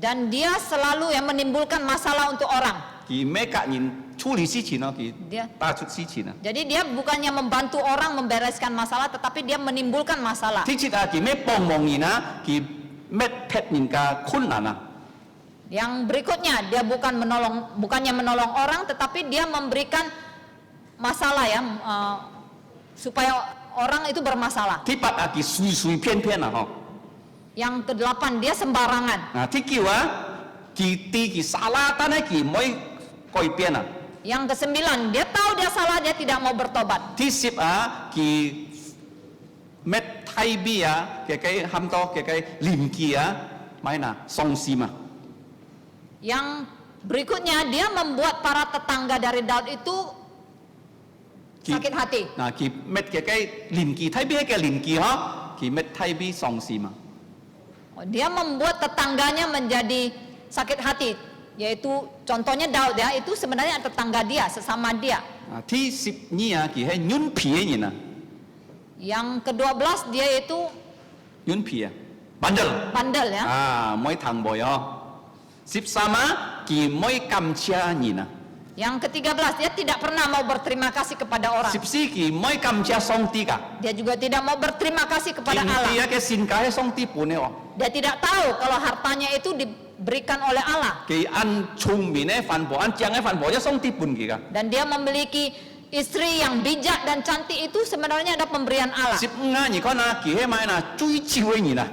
Dan dia selalu yang menimbulkan masalah untuk orang. 佢咩隔人處理事情啊，佢 Dia 打出事情啊。 Jadi dia bukannya membantu orang membereskan masalah, tetapi dia menimbulkan masalah. 第七啊，佢咩幫忙人啊，佢咩撇人家困難啊。 Yang berikutnya, dia bukannya menolong orang, tetapi dia memberikan masalah ya, supaya orang itu bermasalah. 第八啊，佢隨便便啊，嗬。 Yang ke-8, dia sembarangan. 啊，第九啊，佢對佢salah，但係佢唔可以改變啊。 Yang ke-9, dia tahu dia salah, dia tidak mau bertobat. 第十啊，佢咩太比啊，佢喊多佢鄰居啊，咪嗱喪事嘛。 Yang berikutnya, dia membuat para tetangga dari Daud itu sakit hati. 嗱，佢咩鄰居太比係鄰居嗬，佢咩太比喪事嘛。 Dia membuat tetangganya menjadi sakit hati, yaitu contohnya Daud ya, itu sebenarnya tetangga dia, sesama dia. 啊，第十二啊，佢係軟皮嘅人啊， Yang ke-12 dia itu 軟皮啊，bandel。 bandel ya. 啊，唔可以談背哦。13啊，佢唔可以感謝人啊。 Yang ke-13 dia tidak pernah mau berterima kasih kepada orang. 14佢唔可以感謝上帝㗎。 Dia juga tidak mau berterima kasih kepada 佢 Allah. 嘅善解係上帝本嘅喎。 Dia tidak tahu kalau hartanya itu diberikan oleh Allah. 佢按聰明嘅反駁，按正嘅反駁，係上帝本嘅㗎。 Dan dia memiliki istri yang bijak dan cantik, itu sebenarnya ada pemberian Allah. 15啊，你看啊，佢係咪嗱追求嘅人啊。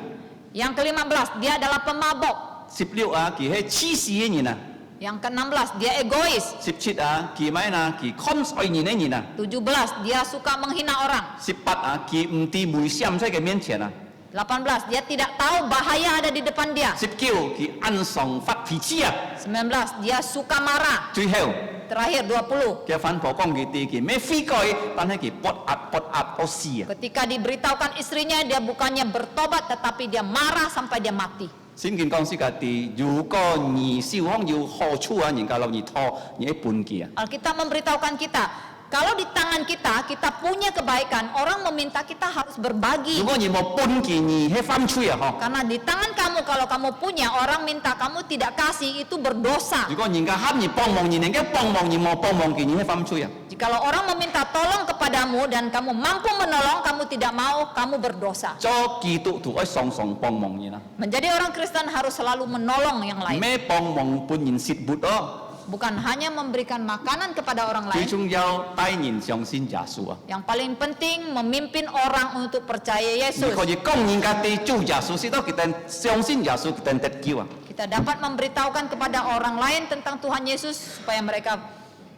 Yang ke-15 dia adalah pemabok. 16啊，佢係黐線嘅人啊。 Yang ke-16 dia egois. 17啊，佢咪嗱佢看衰人嘅人啊。 17 dia suka menghina orang. 18啊，佢唔知危險在佢面前啊。 18 dia tidak tahu bahaya ada di depan dia. 19佢按上發脾氣啊。 19 dia suka marah. 最後。 Terakhir 20. 嘅反駁講佢哋嘅咩非改，但係佢搏壓到死啊！ Ketika diberitahukan istrinya, dia bukannya bertobat tetapi dia marah sampai dia mati. 聖經講是家啲，如果你小康要好處啊，人家留你拖，你一半嘅啊！ Alkitab memberitahukan kita, kalau di tangan kita, kita punya kebaikan, orang meminta kita harus 如 berbagi. 果你冇半嘅，你係犯罪啊！嗬！ Karena di tangan kamu, kalau kamu punya, orang minta kamu tidak kasih, itu berdosa. 如果人家喊你幫忙，人家幫忙你冇幫忙嘅，你係犯罪啊！ Jikalau orang meminta tolong kepadamu dan kamu mampu menolong, kamu tidak mau, kamu berdosa. 做基督徒愛常常幫忙人啊！ Menjadi orang Kristen harus selalu menolong yang lain. 咩幫忙半人蝕活咯？ Bukan hanya memberikan makanan kepada orang 最 lain. 重要帶人相信耶穌啊！ Yang paling penting memimpin orang untuk percaya 你 Yesus. 可以講人家哋做耶穌，使到佢哋相信耶穌，佢哋得救啊！ Kita dapat memberitahukan kepada orang lain tentang Tuhan Yesus supaya mereka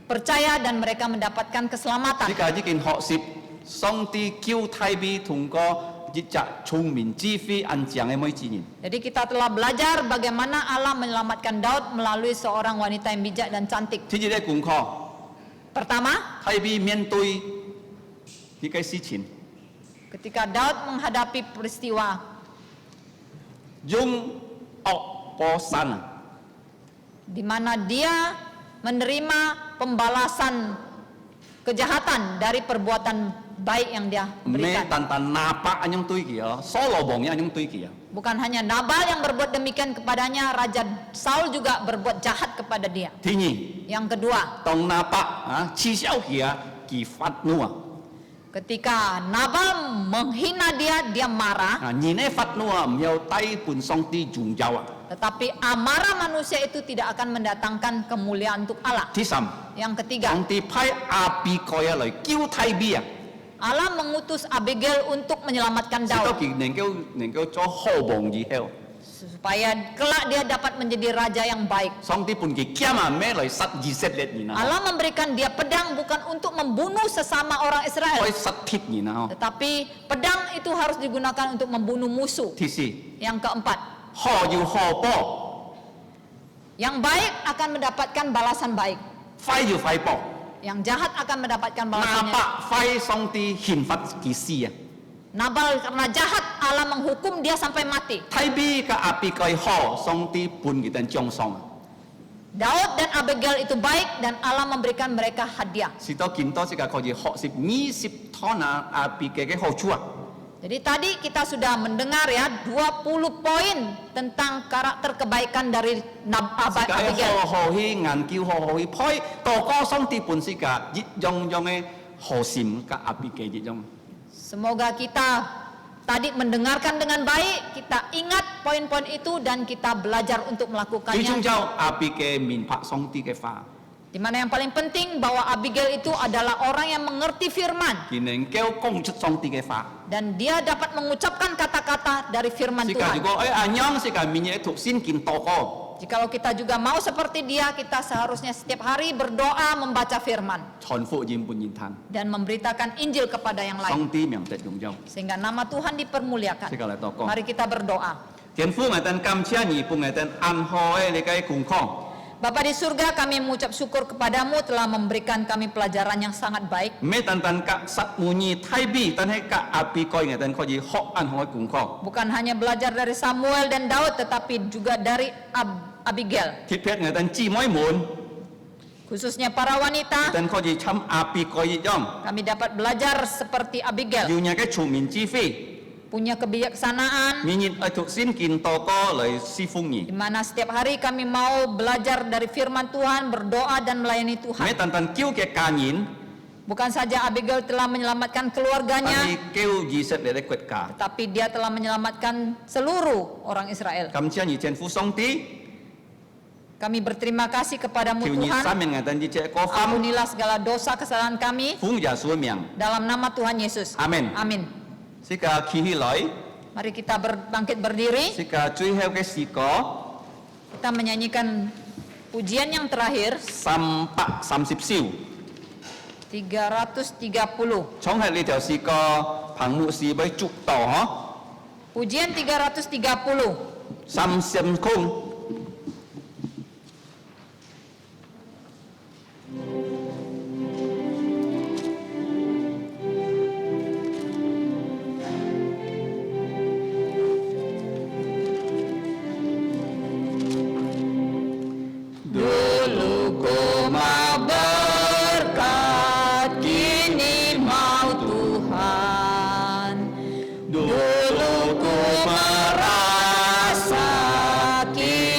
percaya dan mereka mendapatkan keselamatan. 呢個已經學習上帝叫太美通過一隻聰明智慧安詳嘅每一年。 Jadi kita telah belajar bagaimana Allah menyelamatkan Daud melalui seorang wanita yang bijak dan cantik. 第一個功課， Pertama, 太美面對呢個事情， ketika Daud menghadapi peristiwa 用惡報善。 di mana dia menerima pembalasan kejahatan dari perbuatan baik yang dia 咩 berikan. 單單拿伯安樣對佢啊，所羅王安樣對佢啊， Bukan hanya Nabal yang berbuat demikian kepadanya, Raja Saul juga berbuat jahat kepada dia. 第二， Yang kedua, 當拿伯啊恥笑佢啊，佢發怒啊， ketika Nabal menghina dia, dia marah. 啊，人呢發怒啊，唔要低半上帝榮耀啊。 Tetapi amarah manusia itu tidak akan mendatangkan kemuliaan untuk Allah. 第三， Yang ketiga, 上帝派亞比該啊嚟救太美啊， Allah mengutus Abigail untuk menyelamatkan 使到 Daud 佢能夠做好王以後， supaya kelak dia dapat menjadi raja yang baik. 上帝判佢劍啊咩嚟殺以色列人啊， Allah memberikan dia pedang bukan untuk membunuh sesama orang 可 Israel, 以殺鐵人啊。 tetapi pedang itu harus digunakan untuk membunuh musuh. 第四， Yang keempat, 好要好報， yang baik akan mendapatkan balasan baik, 快要快報。 yang jahat akan mendapatkan 拿 balasannya. 伯快上帝刑罰佢死啊！ Nabal karena jahat, Allah menghukum dia sampai mati. 太美嘅亞比該好，上帝判佢哋獎賞啊！ Daud dan Abigail itu baik dan Allah memberikan mereka hadiah. 使到見到這個可以學習20趟啊亞比該嘅好處啊！ Jadi tadi kita sudah mendengar ya 20 poin tentang karakter kebaikan dari 是個 Abigail. 好好去研究，好好去配，個個上帝本是個一樣樣嘅好心嘅亞比該一樣。 Semoga kita tadi mendengarkan dengan baik, kita ingat poin-poin itu dan kita belajar untuk 最重 melakukannya. 要亞比該明白上帝嘅話， Di mana yang paling penting bahwa Abigail itu adalah orang yang mengerti firman 佢能夠講出上帝嘅話。 dan dia dapat mengucapkan kata-kata dari firman 是個 Tuhan. 如果安樣是個明日讀先見禱告。 Jikalau kita juga mau seperti dia, kita seharusnya setiap hari berdoa membaca firman 傳福音本人聽， dan memberitakan Injil kepada yang lain 上帝名得榮耀。 sehingga nama Tuhan dipermuliakan. 即個嚟禱告。 Mari kita berdoa. 天父，我哋感謝你，幫我哋安好嘅你嘅供況。 Bapa di surga, kami mengucap syukur kepadamu telah memberikan kami pelajaran yang sangat baik. 咩單單格實滿意太美，但係格阿比該我哋可以學安好嘅供況。 Bukan hanya belajar dari Samuel dan Daud, tetapi juga dari Abigail. 特別我哋姊妹們， Khususnya para 我 wanita, 哋可以參阿比該一樣， kami dapat belajar seperti 要 Abigail. 有嘅聰明智慧， Punya kebijaksanaan, 明日愛讀先見禱告嚟侍奉你 di。mana setiap hari kami mau belajar dari firman Tuhan, berdoa dan melayani 咩 Tuhan. 單單叫嘅家人， Bukan saja Abigail telah menyelamatkan 但 keluarganya, 係叫以色列嘅國家。 tetapi dia telah menyelamatkan seluruh orang Israel. 感謝你天父上帝， Kami berterima kasih kepadamu 求你 Tuhan. 赦免我哋一切過犯， Ampunilah segala dosa kesalahan kami 奉耶穌名， dalam nama Tuhan Yesus. Amin. Amin. 是個企起來， Mari kita bangkit berdiri. 是個最後嘅詩歌。 Kita menyanyikan pujian yang terakhir 330 330. 唱起呢條詩歌，彭牧師為祝禱嗬， Pujian 330. 三線空。 Dulu ku mau berkat, kini mau Tuhan. Dulu ku merasa, kini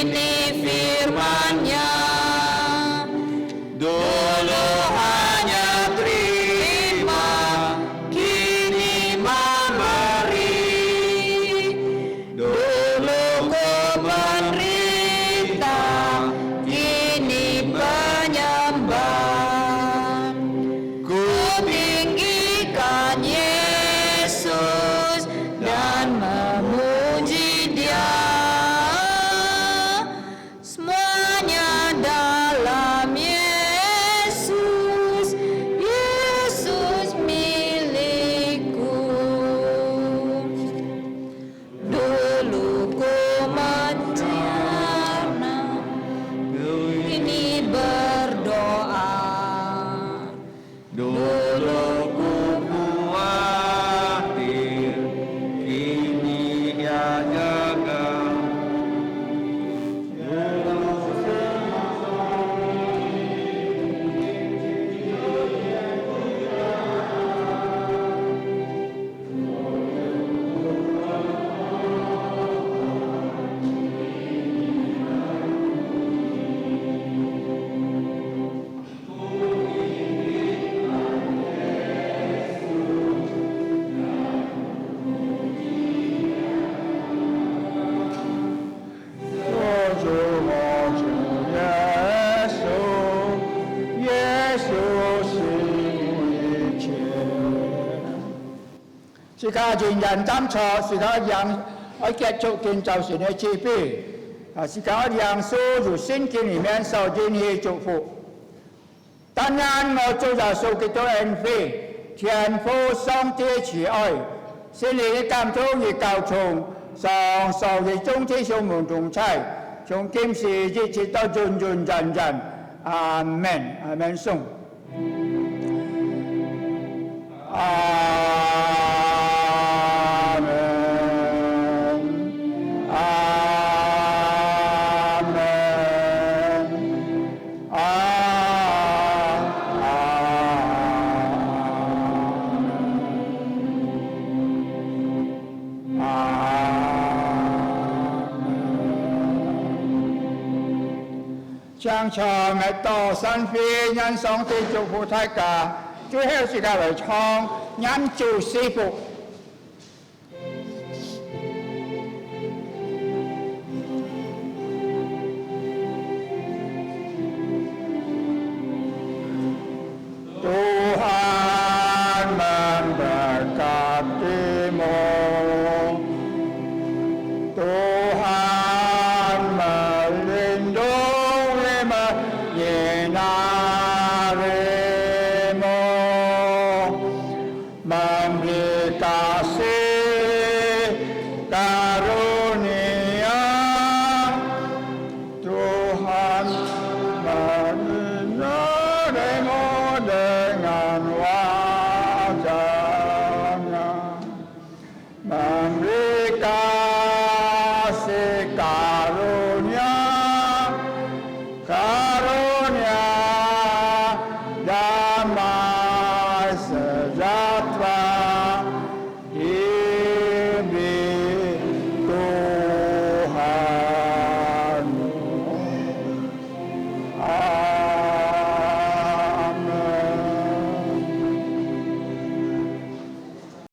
家仍然站錯，時間讓我結束建造神的旨意。時間我讓所有聖經裡面受進去祝福。當然我做咗數基督恩惠，天父上帝慈愛，聖靈的感動與教從，上受的眾子上門同齊，從今時一直到永永遠遠。阿門，阿門頌。阿門，阿門，阿將場嘅多神飛人上帝祝福大家。最後時間嚟唱恩主賜福。Tuhan memberkatimu.